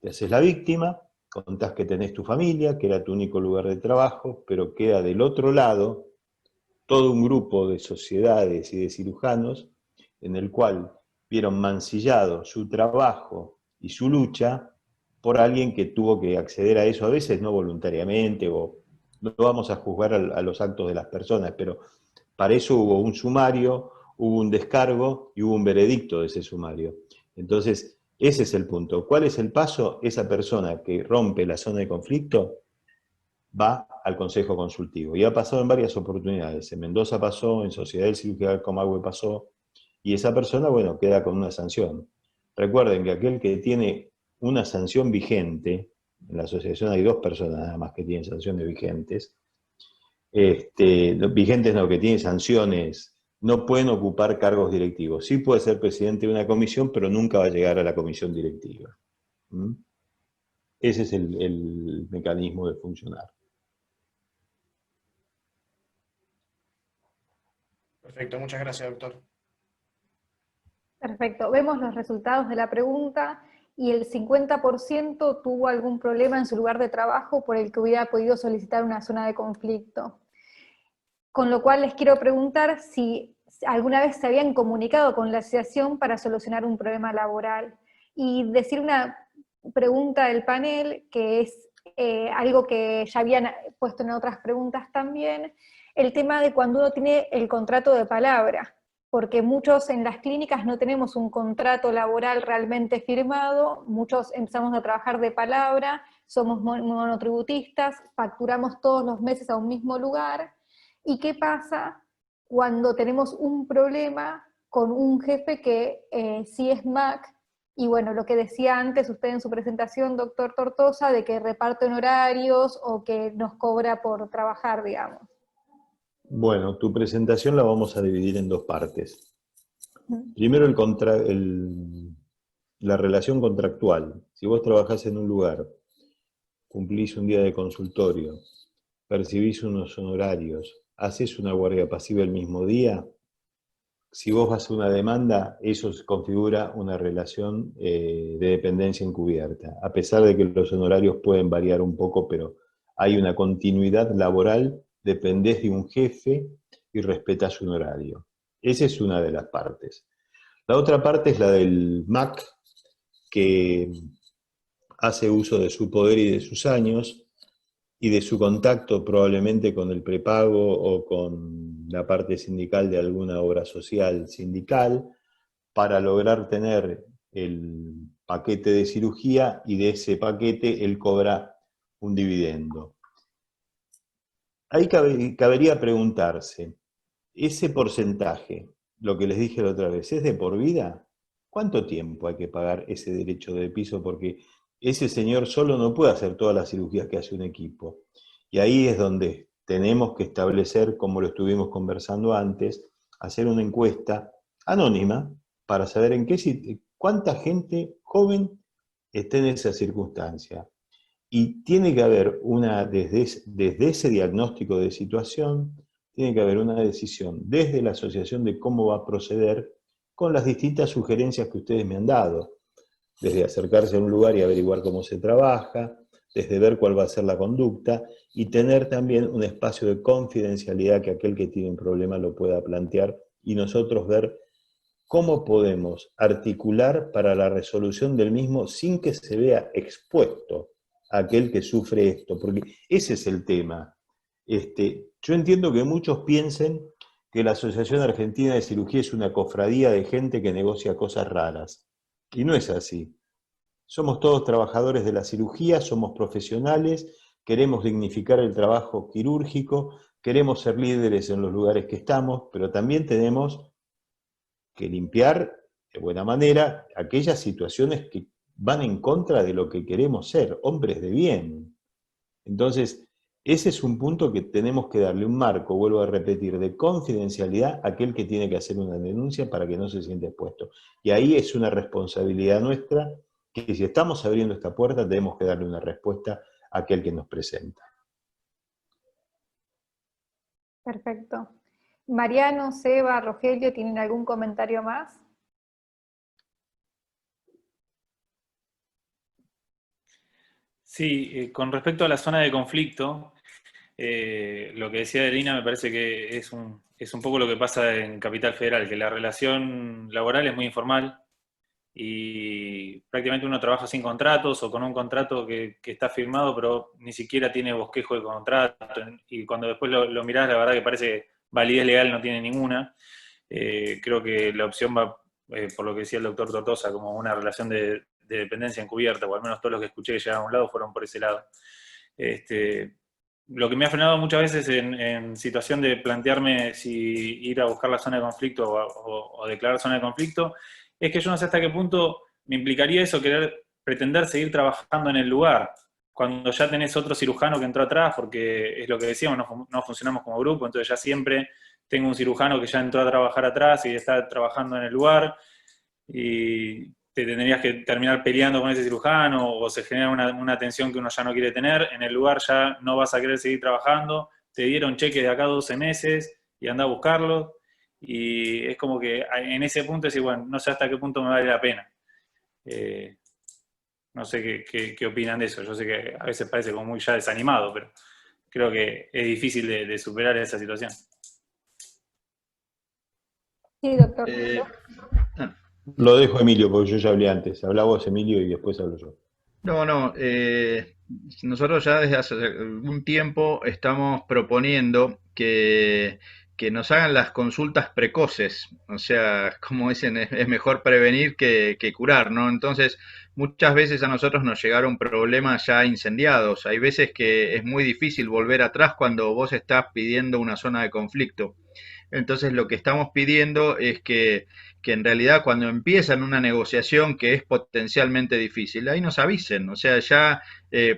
te haces la víctima, contás que tenés tu familia, que era tu único lugar de trabajo, pero queda del otro lado todo un grupo de sociedades y de cirujanos en el cual vieron mancillado su trabajo y su lucha por alguien que tuvo que acceder a eso, a veces no voluntariamente, o no vamos a juzgar a los actos de las personas, pero para eso hubo un sumario, hubo un descargo y hubo un veredicto de ese sumario. Entonces, ese es el punto. ¿Cuál es el paso? Esa persona que rompe la zona de conflicto va al Consejo Consultivo. Y ha pasado en varias oportunidades. En Mendoza pasó, en Sociedad del Cirugía del Comahue pasó, y esa persona, bueno, queda con una sanción. Recuerden que aquel que tiene una sanción vigente, en la asociación hay 2 personas nada más que tienen sanciones vigentes, vigentes no, que tienen sanciones, no pueden ocupar cargos directivos. Sí puede ser presidente de una comisión, pero nunca va a llegar a la comisión directiva. ¿Mm? Ese es el mecanismo de funcionar. Perfecto, muchas gracias, doctor. Perfecto. Vemos los resultados de la pregunta y el 50% tuvo algún problema en su lugar de trabajo por el que hubiera podido solicitar una zona de conflicto. Con lo cual les quiero preguntar si alguna vez se habían comunicado con la asociación para solucionar un problema laboral. Y decir una pregunta del panel, que es algo que ya habían puesto en otras preguntas también, el tema de cuando uno tiene el contrato de palabra, porque muchos en las clínicas no tenemos un contrato laboral realmente firmado, muchos empezamos a trabajar de palabra, somos monotributistas, facturamos todos los meses a un mismo lugar. ¿Y qué pasa cuando tenemos un problema con un jefe que sí es MAC? Y bueno, lo que decía antes usted en su presentación, doctor Tortosa, de que reparte honorarios o que nos cobra por trabajar, digamos. Bueno, tu presentación la vamos a dividir en 2 partes. Primero, la relación contractual. Si vos trabajás en un lugar, cumplís un día de consultorio, percibís unos honorarios, haces una guardia pasiva el mismo día, si vos vas a una demanda, eso configura una relación de dependencia encubierta, a pesar de que los honorarios pueden variar un poco, pero hay una continuidad laboral, dependés de un jefe y respetás un horario. Esa es una de las partes. La otra parte es la del MAC, que hace uso de su poder y de sus años, y de su contacto probablemente con el prepago o con la parte sindical de alguna obra social sindical, para lograr tener el paquete de cirugía, y de ese paquete él cobra un dividendo. Ahí cabería preguntarse, ese porcentaje, lo que les dije la otra vez, ¿es de por vida? ¿Cuánto tiempo hay que pagar ese derecho de piso? Porque ese señor solo no puede hacer todas las cirugías que hace un equipo. Y ahí es donde tenemos que establecer, como lo estuvimos conversando antes, hacer una encuesta anónima para saber cuánta gente joven está en esa circunstancia. Y tiene que haber desde ese diagnóstico de situación, tiene que haber una decisión desde la asociación de cómo va a proceder con las distintas sugerencias que ustedes me han dado. Desde acercarse a un lugar y averiguar cómo se trabaja, desde ver cuál va a ser la conducta, y tener también un espacio de confidencialidad que aquel que tiene un problema lo pueda plantear, y nosotros ver cómo podemos articular para la resolución del mismo sin que se vea expuesto a aquel que sufre esto, porque ese es el tema. Yo entiendo que muchos piensen que la Asociación Argentina de Cirugía es una cofradía de gente que negocia cosas raras, y no es así. Somos todos trabajadores de la cirugía, somos profesionales, queremos dignificar el trabajo quirúrgico, queremos ser líderes en los lugares que estamos, pero también tenemos que limpiar de buena manera aquellas situaciones que van en contra de lo que queremos ser, hombres de bien. Entonces, ese es un punto que tenemos que darle un marco, vuelvo a repetir, de confidencialidad a aquel que tiene que hacer una denuncia para que no se sienta expuesto. Y ahí es una responsabilidad nuestra, que si estamos abriendo esta puerta tenemos que darle una respuesta a aquel que nos presenta. Perfecto. Mariano, Seba, Rogelio, ¿tienen algún comentario más? Sí, con respecto a la zona de conflicto, lo que decía Adelina me parece que es un poco lo que pasa en Capital Federal, que la relación laboral es muy informal y prácticamente uno trabaja sin contratos o con un contrato que está firmado, pero ni siquiera tiene bosquejo de contrato, y cuando después lo mirás, la verdad que parece validez legal no tiene ninguna. Creo que la opción va, por lo que decía el doctor Tortosa, como una relación de dependencia encubierta, o al menos todos los que escuché que llegaban a un lado fueron por ese lado. Lo que me ha frenado muchas veces en situación de plantearme si ir a buscar la zona de conflicto o declarar zona de conflicto, es que yo no sé hasta qué punto me implicaría eso, querer pretender seguir trabajando en el lugar, cuando ya tenés otro cirujano que entró atrás, porque es lo que decíamos, no funcionamos como grupo, entonces ya siempre tengo un cirujano que ya entró a trabajar atrás y está trabajando en el lugar, y te tendrías que terminar peleando con ese cirujano, o se genera una tensión que uno ya no quiere tener, en el lugar ya no vas a querer seguir trabajando, te dieron cheque de acá 12 meses y anda a buscarlo, y es como que en ese punto decir, bueno, no sé hasta qué punto me vale la pena. No sé qué opinan de eso, yo sé que a veces parece como muy ya desanimado, pero creo que es difícil de superar esa situación. Sí, doctor. Lo dejo a Emilio, porque yo ya hablé antes. Habla vos, Emilio, y después hablo yo. No, nosotros ya desde hace un tiempo estamos proponiendo que nos hagan las consultas precoces, o sea, como dicen, es mejor prevenir que curar, ¿no? Entonces, muchas veces a nosotros nos llegaron problemas ya incendiados, hay veces que es muy difícil volver atrás cuando vos estás pidiendo una zona de conflicto. Entonces lo que estamos pidiendo es que en realidad cuando empiezan una negociación que es potencialmente difícil, ahí nos avisen, o sea, ya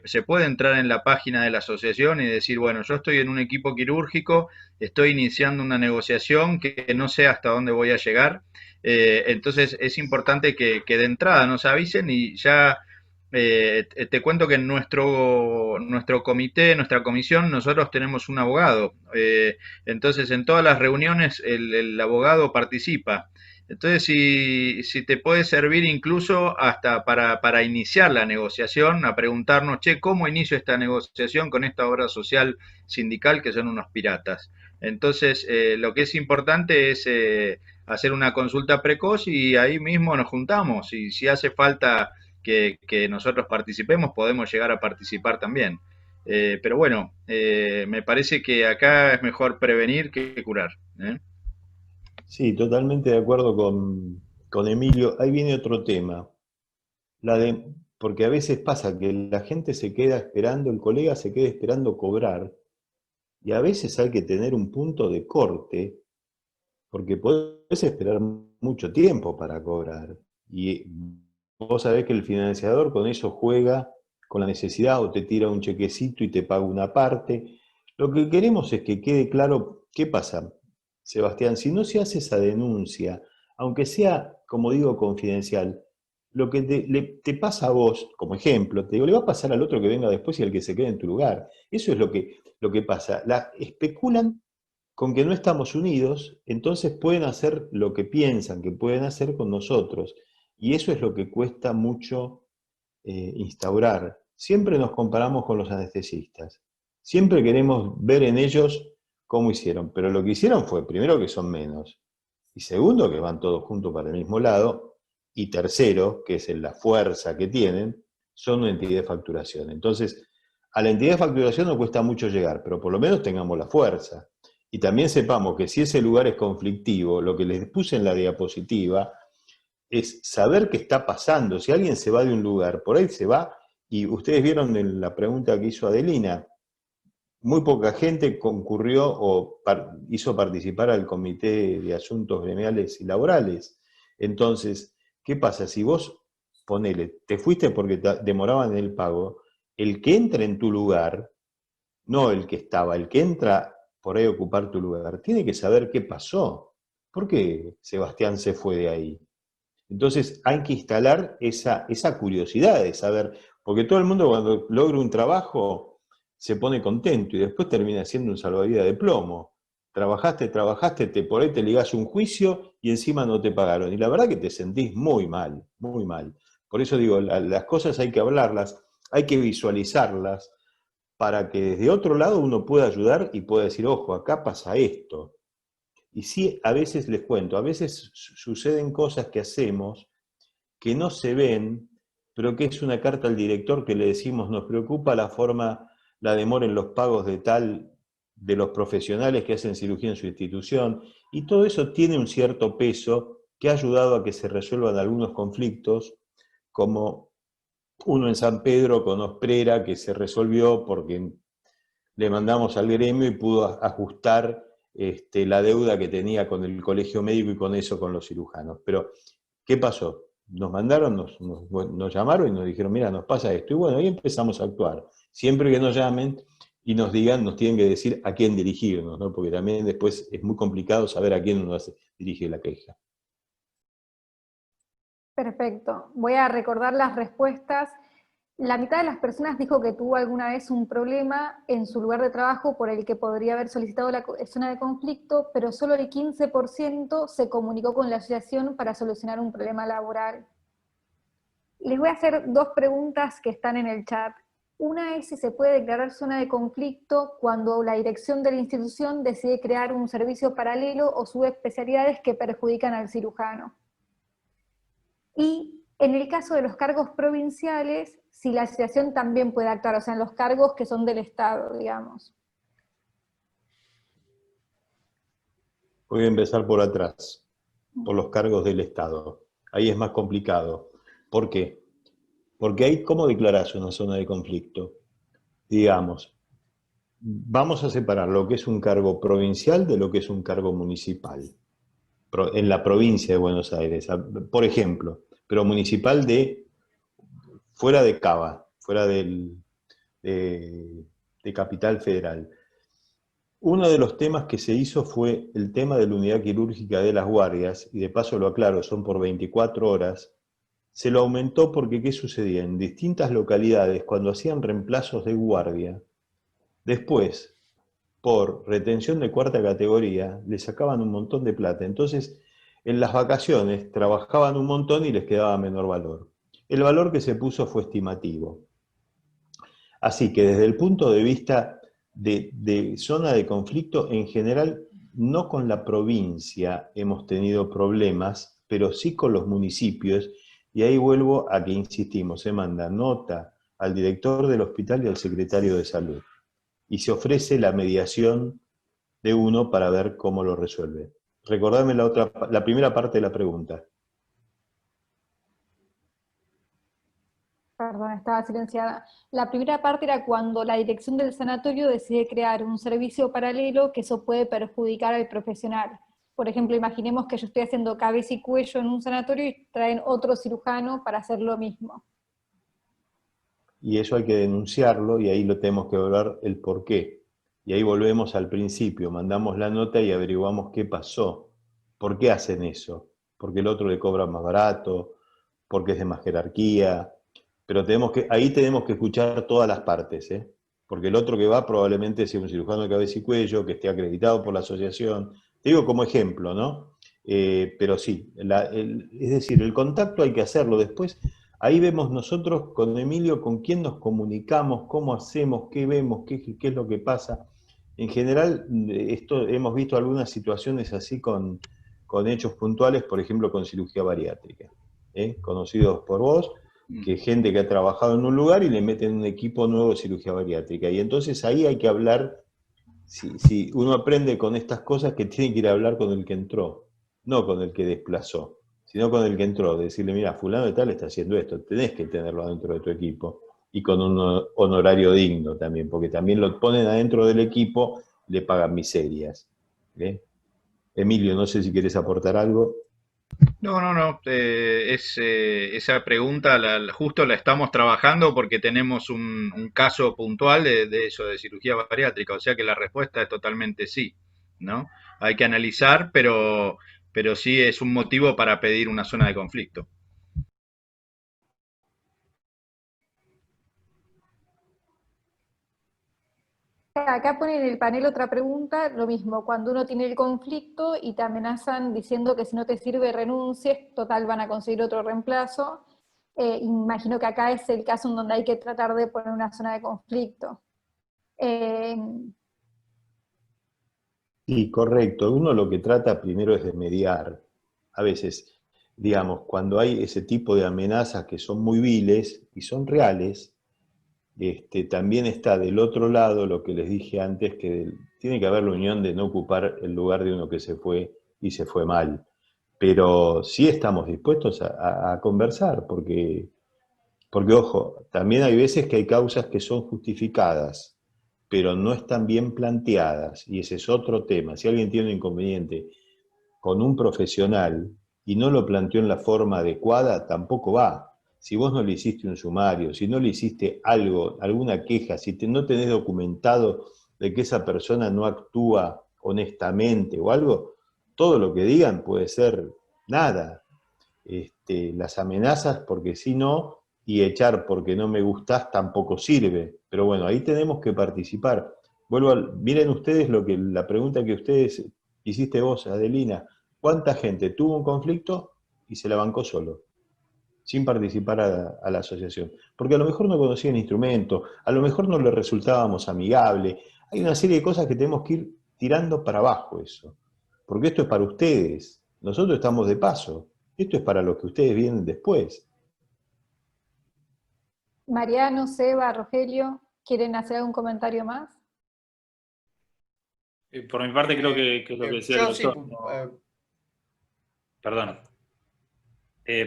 se puede entrar en la página de la asociación y decir, bueno, yo estoy en un equipo quirúrgico, estoy iniciando una negociación que no sé hasta dónde voy a llegar, entonces es importante que de entrada nos avisen y ya te cuento que en nuestro comité, nuestra comisión, nosotros tenemos un abogado. Entonces, en todas las reuniones el abogado participa. Entonces, si te puede servir incluso hasta para iniciar la negociación, a preguntarnos, che, ¿cómo inicio esta negociación con esta obra social sindical que son unos piratas? Entonces, lo que es importante es hacer una consulta precoz y ahí mismo nos juntamos. Y si hace falta que nosotros participemos, podemos llegar a participar también. Pero bueno, me parece que acá es mejor prevenir que curar. Sí, totalmente de acuerdo con Emilio. Ahí viene otro tema. Porque a veces pasa que la gente se queda esperando, el colega se queda esperando cobrar, y a veces hay que tener un punto de corte, porque podés esperar mucho tiempo para cobrar. Y vos sabés que el financiador con eso juega con la necesidad o te tira un chequecito y te paga una parte. Lo que queremos es que quede claro qué pasa, Sebastián. Si no se hace esa denuncia, aunque sea, como digo, confidencial, lo que te pasa a vos, como ejemplo, te digo, le va a pasar al otro que venga después y al que se quede en tu lugar. Eso es lo que pasa. Especulan con que no estamos unidos, entonces pueden hacer lo que piensan que pueden hacer con nosotros. Y eso es lo que cuesta mucho instaurar. Siempre nos comparamos con los anestesistas. Siempre queremos ver en ellos cómo hicieron. Pero lo que hicieron fue, primero, que son menos. Y segundo, que van todos juntos para el mismo lado. Y tercero, que es la fuerza que tienen, son una entidad de facturación. Entonces, a la entidad de facturación nos cuesta mucho llegar, pero por lo menos tengamos la fuerza. Y también sepamos que si ese lugar es conflictivo, lo que les puse en la diapositiva es saber qué está pasando. Si alguien se va de un lugar, por ahí se va, y ustedes vieron en la pregunta que hizo Adelina, muy poca gente concurrió o hizo participar al Comité de Asuntos Gremiales y Laborales. Entonces, ¿qué pasa? Si vos, ponele, te fuiste porque te demoraban en el pago, el que entra en tu lugar, no el que estaba, el que entra por ahí a ocupar tu lugar, tiene que saber qué pasó. ¿Por qué Sebastián se fue de ahí? Entonces hay que instalar esa curiosidad de saber, porque todo el mundo cuando logra un trabajo se pone contento y después termina siendo un salvavidas de plomo. Trabajaste, por ahí te ligás un juicio y encima no te pagaron. Y la verdad que te sentís muy mal, muy mal. Por eso digo, las cosas hay que hablarlas, hay que visualizarlas, para que desde otro lado uno pueda ayudar y pueda decir, ojo, acá pasa esto. Y sí, a veces les cuento, a veces suceden cosas que hacemos que no se ven, pero que es una carta al director que le decimos, nos preocupa la demora en los pagos de los profesionales que hacen cirugía en su institución, y todo eso tiene un cierto peso que ha ayudado a que se resuelvan algunos conflictos, como uno en San Pedro con Osprera, que se resolvió porque le mandamos al gremio y pudo ajustar la deuda que tenía con el colegio médico y con eso con los cirujanos. Pero, ¿qué pasó? Nos mandaron, nos llamaron y nos dijeron, mira, nos pasa esto. Y bueno, ahí empezamos a actuar. Siempre que nos llamen y nos digan, nos tienen que decir a quién dirigirnos, ¿no? Porque también después es muy complicado saber a quién uno dirige la queja. Perfecto. Voy a recordar las respuestas. La mitad de las personas dijo que tuvo alguna vez un problema en su lugar de trabajo por el que podría haber solicitado la zona de conflicto, pero solo el 15% se comunicó con la asociación para solucionar un problema laboral. Les voy a hacer dos preguntas que están en el chat. Una es si se puede declarar zona de conflicto cuando la dirección de la institución decide crear un servicio paralelo o subespecialidades que perjudican al cirujano. Y en el caso de los cargos provinciales, si la asociación también puede actuar, o sea, en los cargos que son del Estado, digamos. Voy a empezar por atrás, por los cargos del Estado. Ahí es más complicado. ¿Por qué? Porque ahí, ¿cómo declarás una zona de conflicto? Digamos, vamos a separar lo que es un cargo provincial de lo que es un cargo municipal. En la provincia de Buenos Aires, por ejemplo, pero municipal fuera de Cava, fuera de Capital Federal. Uno de los temas que se hizo fue el tema de la unidad quirúrgica de las guardias, y de paso lo aclaro, son por 24 horas, se lo aumentó porque ¿qué sucedía? En distintas localidades, cuando hacían reemplazos de guardia, después, por retención de cuarta categoría, le sacaban un montón de plata. Entonces, en las vacaciones trabajaban un montón y les quedaba menor valor. El valor que se puso fue estimativo. Así que desde el punto de vista de zona de conflicto, en general, no con la provincia hemos tenido problemas, pero sí con los municipios, Y ahí vuelvo a que insistimos, se manda nota al director del hospital y al secretario de salud. Y se ofrece la mediación de uno para ver cómo lo resuelve. Recordame la primera parte de la pregunta. Perdón, estaba silenciada. La primera parte era cuando la dirección del sanatorio decide crear un servicio paralelo, que eso puede perjudicar al profesional. Por ejemplo, imaginemos que yo estoy haciendo cabeza y cuello en un sanatorio y traen otro cirujano para hacer lo mismo. Y eso hay que denunciarlo y ahí lo tenemos que evaluar el por qué. Y ahí volvemos al principio, mandamos la nota y averiguamos qué pasó. ¿Por qué hacen eso? Porque el otro le cobra más barato, porque es de más jerarquía. Pero ahí tenemos que escuchar todas las partes, ¿eh? Porque el otro que va probablemente sea un cirujano de cabeza y cuello, que esté acreditado por la asociación. Te digo como ejemplo, ¿no? Pero sí, es decir, el contacto hay que hacerlo. Después, ahí vemos nosotros con Emilio con quién nos comunicamos, cómo hacemos, qué vemos, qué es lo que pasa. En general, hemos visto algunas situaciones así con hechos puntuales, por ejemplo, con cirugía bariátrica, conocidos por vos, que gente que ha trabajado en un lugar y le meten un equipo nuevo de cirugía bariátrica. Y entonces ahí hay que hablar, si uno aprende con estas cosas, que tiene que ir a hablar con el que entró, no con el que desplazó, sino con el que entró, decirle, mira, fulano de tal está haciendo esto, tenés que tenerlo adentro de tu equipo, y con un honorario digno también, porque también lo ponen adentro del equipo, le pagan miserias. Emilio, no sé si querés aportar algo. No. Esa pregunta justo la estamos trabajando porque tenemos un caso puntual de eso, de cirugía bariátrica, o sea que la respuesta es totalmente sí, ¿no? Hay que analizar, pero sí es un motivo para pedir una zona de conflicto. Acá ponen en el panel otra pregunta, lo mismo, cuando uno tiene el conflicto y te amenazan diciendo que si no te sirve renuncies, total van a conseguir otro reemplazo. Imagino que acá es el caso en donde hay que tratar de poner una zona de conflicto. Sí, correcto. Uno lo que trata primero es de mediar. A veces, digamos, cuando hay ese tipo de amenazas que son muy viles y son reales, también está del otro lado lo que les dije antes, que tiene que haber la unión de no ocupar el lugar de uno que se fue y se fue mal. Pero sí estamos dispuestos a conversar, porque ojo, también hay veces que hay causas que son justificadas, pero no están bien planteadas, y ese es otro tema. Si alguien tiene un inconveniente con un profesional y no lo planteó en la forma adecuada, tampoco va. Si vos no le hiciste un sumario, si no le hiciste algo, alguna queja, si no tenés documentado de que esa persona no actúa honestamente o algo, todo lo que digan puede ser nada. Las amenazas porque si no, y echar porque no me gustás tampoco sirve. Pero bueno, ahí tenemos que participar. Miren ustedes la pregunta que ustedes hiciste vos, Adelina. ¿Cuánta gente tuvo un conflicto y se la bancó solo, sin participar a la asociación? Porque a lo mejor no conocían instrumentos, a lo mejor no le resultábamos amigable. Hay una serie de cosas que tenemos que ir tirando para abajo eso. Porque esto es para ustedes. Nosotros estamos de paso. Esto es para los que ustedes vienen después. Mariano, Seba, Rogelio, ¿quieren hacer algún comentario más? Por mi parte creo que es lo que decía el Yo sí, doctor. Perdón.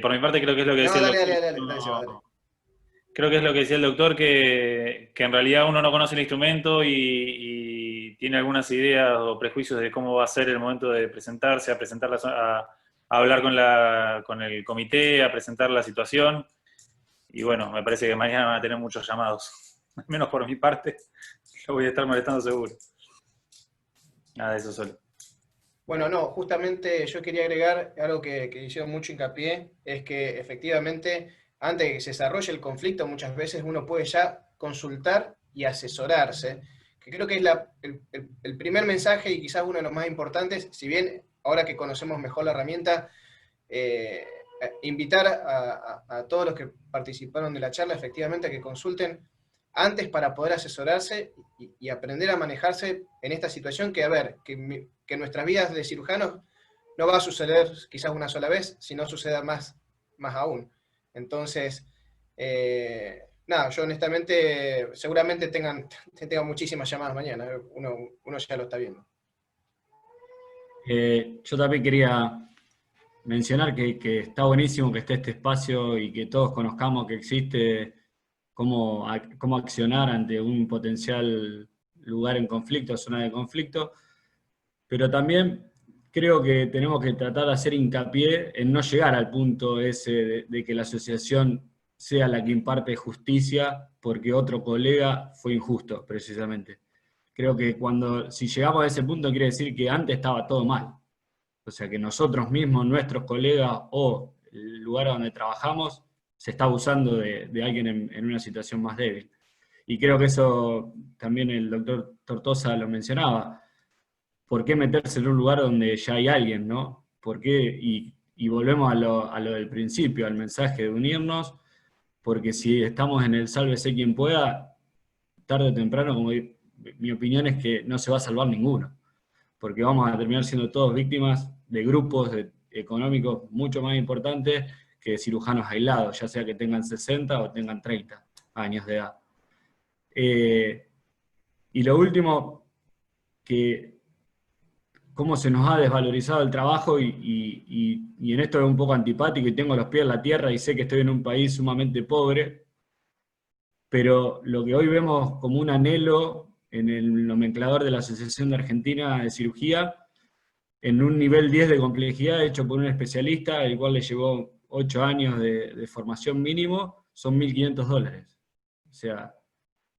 Por mi parte creo que es lo que decía el doctor. Dale. Creo que es lo que decía el doctor, que en realidad uno no conoce el instrumento y tiene algunas ideas o prejuicios de cómo va a ser el momento de presentarse, a hablar con el comité, a presentar la situación. Y bueno, me parece que mañana van a tener muchos llamados. Al menos por mi parte, lo voy a estar molestando seguro. Nada de eso solo. Bueno, no, justamente yo quería agregar algo que hicieron mucho hincapié, es que efectivamente, antes de que se desarrolle el conflicto, muchas veces uno puede ya consultar y asesorarse, que creo que es el primer mensaje y quizás uno de los más importantes, si bien ahora que conocemos mejor la herramienta, invitar a todos los que participaron de la charla, efectivamente, a que consulten antes para poder asesorarse y aprender a manejarse en esta situación que, a ver, que nuestras vidas de cirujanos no va a suceder quizás una sola vez, sino suceda más aún. Entonces, nada, yo honestamente, seguramente tengan muchísimas llamadas mañana, uno ya lo está viendo. Yo también quería mencionar que está buenísimo que esté este espacio y que todos conozcamos que existe cómo accionar ante un potencial lugar en conflicto, zona de conflicto, pero también creo que tenemos que tratar de hacer hincapié en no llegar al punto ese de que la asociación sea la que imparte justicia porque otro colega fue injusto, precisamente. Creo que si llegamos a ese punto quiere decir que antes estaba todo mal. O sea que nosotros mismos, nuestros colegas o el lugar donde trabajamos, se está abusando de alguien en una situación más débil. Y creo que eso también el doctor Tortosa lo mencionaba. ¿Por qué meterse en un lugar donde ya hay alguien, no? ¿Por qué? Y volvemos a lo del principio, al mensaje de unirnos, porque si estamos en el sálvese quien pueda, tarde o temprano, como mi opinión es que no se va a salvar ninguno, porque vamos a terminar siendo todos víctimas de grupos económicos mucho más importantes que cirujanos aislados, ya sea que tengan 60 o tengan 30 años de edad. Y lo último, que cómo se nos ha desvalorizado el trabajo y en esto es un poco antipático y tengo los pies en la tierra y sé que estoy en un país sumamente pobre, pero lo que hoy vemos como un anhelo en el nomenclador de la Asociación de Argentina de Cirugía, en un nivel 10 de complejidad hecho por un especialista, el cual le llevó 8 años de formación mínimo, son $1.500. O sea,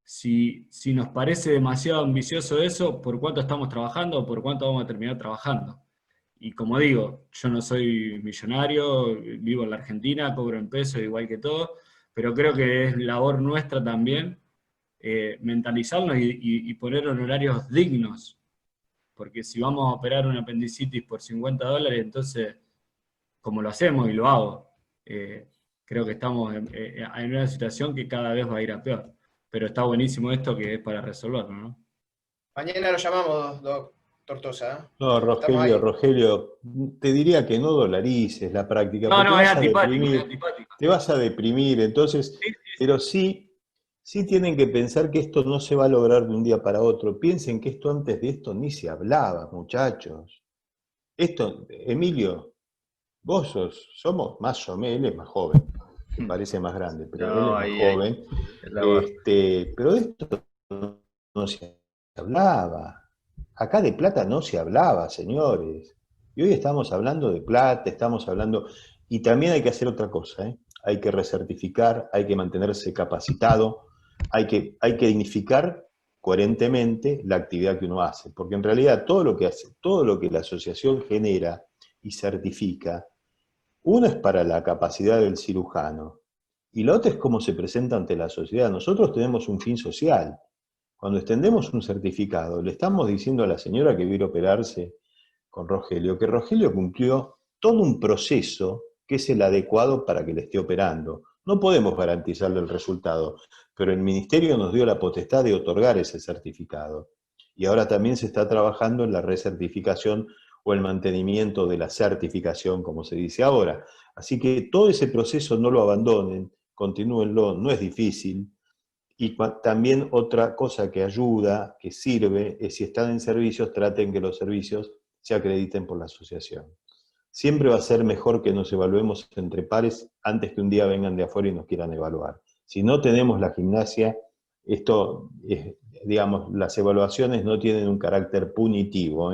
si nos parece demasiado ambicioso eso, ¿por cuánto estamos trabajando o por cuánto vamos a terminar trabajando? Y como digo, yo no soy millonario, vivo en la Argentina, cobro en pesos igual que todos, pero creo que es labor nuestra también mentalizarnos y poner honorarios dignos, porque si vamos a operar una apendicitis por $50, entonces, como lo hacemos y lo hago, creo que estamos en una situación que cada vez va a ir a peor. Pero está buenísimo esto que es para resolverlo, ¿no? Mañana lo llamamos, doctor Tortosa. No, Rogelio, te diría que no dolarices la práctica, No, porque no, es vas a antipático, deprimir, es antipático. te vas a deprimir, entonces, Sí, pero sí tienen que pensar que esto no se va a lograr de un día para otro. Piensen que esto antes de esto ni se hablaba, muchachos. Esto, Emilio, somos más o menos, él es más joven, me parece más grande, pero él No, es más ahí joven. es la base. Pero de esto no se hablaba. Acá de plata no se hablaba, señores. Y hoy estamos hablando de plata, estamos hablando... Y también hay que hacer otra cosa, ¿eh? Hay que recertificar, hay que mantenerse capacitado, hay que dignificar coherentemente la actividad que uno hace. Porque en realidad todo lo que hace, todo lo que la asociación genera y certifica, uno es para la capacidad del cirujano, y la otra es cómo se presenta ante la sociedad. Nosotros tenemos un fin social. Cuando extendemos un certificado, le estamos diciendo a la señora que viene a operarse con Rogelio, que Rogelio cumplió todo un proceso que es el adecuado para que le esté operando. No podemos garantizarle el resultado, pero el Ministerio nos dio la potestad de otorgar ese certificado. Y ahora también se está trabajando en la recertificación o el mantenimiento de la certificación, como se dice ahora. Así que todo ese proceso no lo abandonen, continúenlo, no es difícil. Y también otra cosa que ayuda, que sirve, es si están en servicios, traten que los servicios se acrediten por la asociación. Siempre va a ser mejor que nos evaluemos entre pares antes que un día vengan de afuera y nos quieran evaluar. Si no tenemos la gimnasia, digamos, las evaluaciones no tienen un carácter punitivo,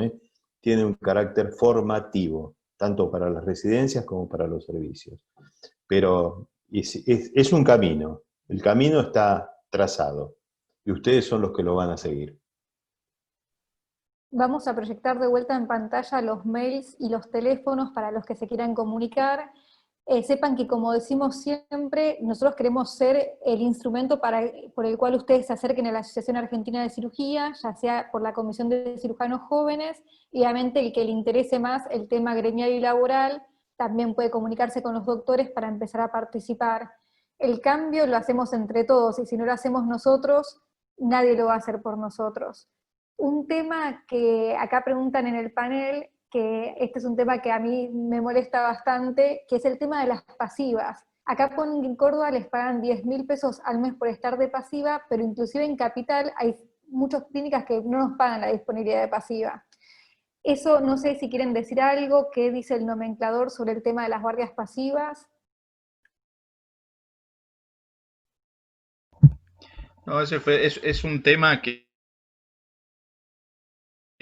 tienen un carácter formativo, tanto para las residencias como para los servicios. Pero es un camino, el camino está trazado, y ustedes son los que lo van a seguir. Vamos a proyectar de vuelta en pantalla los mails y los teléfonos para los que se quieran comunicar. Sepan que, como decimos siempre, nosotros queremos ser el instrumento por el cual ustedes se acerquen a la Asociación Argentina de Cirugía, ya sea por la Comisión de Cirujanos Jóvenes, y obviamente el que le interese más el tema gremial y laboral, también puede comunicarse con los doctores para empezar a participar. El cambio lo hacemos entre todos, y si no lo hacemos nosotros, nadie lo va a hacer por nosotros. Un tema que acá preguntan en el panel, que este es un tema que a mí me molesta bastante, que es el tema de las pasivas. Acá ponen que en Córdoba les pagan 10.000 pesos al mes por estar de pasiva, pero inclusive en Capital hay muchas clínicas que no nos pagan la disponibilidad de pasiva. Eso, no sé si quieren decir algo, qué dice el nomenclador sobre el tema de las guardias pasivas. No, es un tema que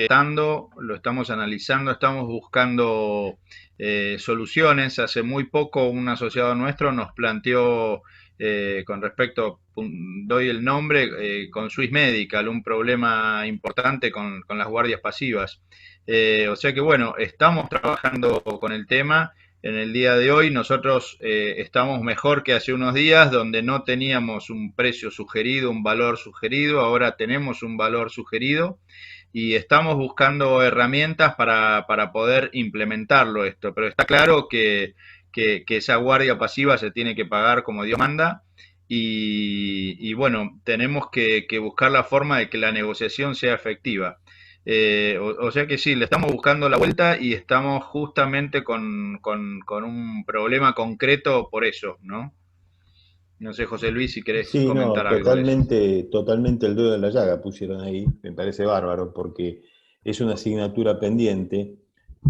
lo estamos analizando, estamos buscando soluciones. Hace muy poco un asociado nuestro nos planteó con respecto, doy el nombre, con Swiss Medical, un problema importante con las guardias pasivas. O sea que bueno, estamos trabajando con el tema. En el día de hoy nosotros estamos mejor que hace unos días, donde no teníamos un precio sugerido, un valor sugerido, ahora tenemos un valor sugerido y estamos buscando herramientas para poder implementarlo esto, pero está claro que esa guardia pasiva se tiene que pagar como Dios manda y bueno, tenemos que buscar la forma de que la negociación sea efectiva. O sea que sí, le estamos buscando la vuelta y estamos justamente con un problema concreto por eso, ¿no? No sé, José Luis, si querés Sí, no, comentar algo de eso. totalmente el dedo en la llaga pusieron ahí, me parece bárbaro, porque es una asignatura pendiente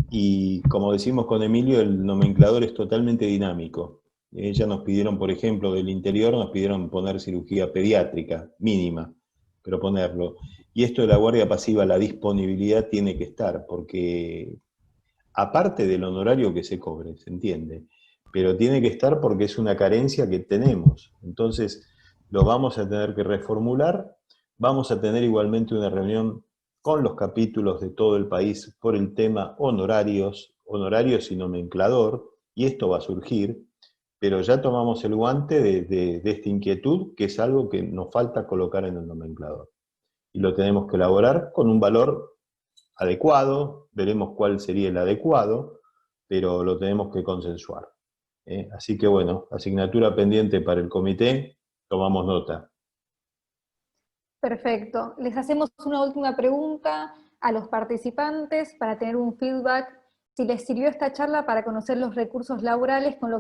y como decimos con Emilio, el nomenclador es totalmente dinámico. Ya nos pidieron, por ejemplo, del interior, nos pidieron poner cirugía pediátrica, mínima, pero ponerlo. Y esto de la guardia pasiva, la disponibilidad tiene que estar, porque aparte del honorario que se cobre, ¿se entiende? Pero tiene que estar porque es una carencia que tenemos. Entonces, lo vamos a tener que reformular. Vamos a tener igualmente una reunión con los capítulos de todo el país por el tema honorarios y nomenclador, y esto va a surgir, pero ya tomamos el guante de esta inquietud, que es algo que nos falta colocar en el nomenclador. Y lo tenemos que elaborar con un valor adecuado, veremos cuál sería el adecuado, pero lo tenemos que consensuar. Así que bueno, asignatura pendiente para el comité, tomamos nota. Perfecto. Les hacemos una última pregunta a los participantes para tener un feedback. Si les sirvió esta charla para conocer los recursos laborales con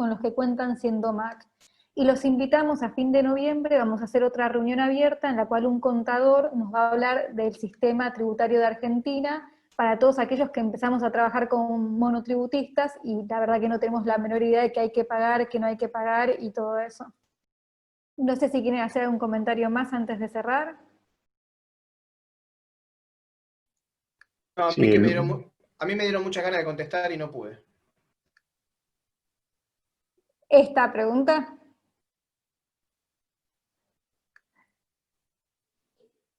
los que cuentan siendo MAC. Y los invitamos a fin de noviembre, vamos a hacer otra reunión abierta en la cual un contador nos va a hablar del sistema tributario de Argentina para todos aquellos que empezamos a trabajar con monotributistas y la verdad que no tenemos la menor idea de qué hay que pagar, qué no hay que pagar y todo eso. No sé si quieren hacer algún comentario más antes de cerrar. No, a Sí, mí, a mí me dieron muchas ganas de contestar y no pude. Esta pregunta.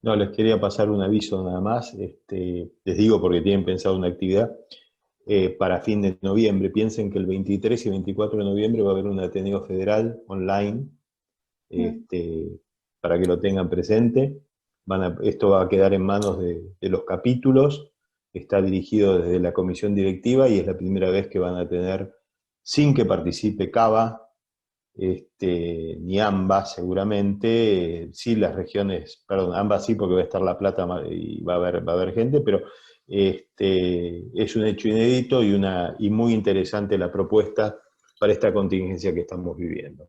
no, les quería pasar un aviso nada más, les digo porque tienen pensado una actividad para fin de noviembre. Piensen que el 23 y 24 de noviembre va a haber un Ateneo Federal online, para que lo tengan presente. Esto va a quedar en manos de los capítulos, está dirigido desde la comisión directiva y es la primera vez que van a tener, sin que participe Cava, ni AMBA seguramente, sí las regiones, perdón, AMBA sí porque va a estar La Plata y va a haber gente, pero es un hecho inédito y muy interesante la propuesta para esta contingencia que estamos viviendo.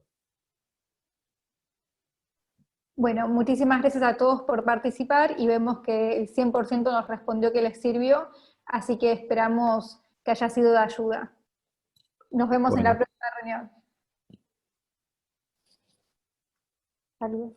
Bueno, muchísimas gracias a todos por participar y vemos que el 100% nos respondió que les sirvió, así que esperamos que haya sido de ayuda. Nos vemos en la próxima reunión. Saludos.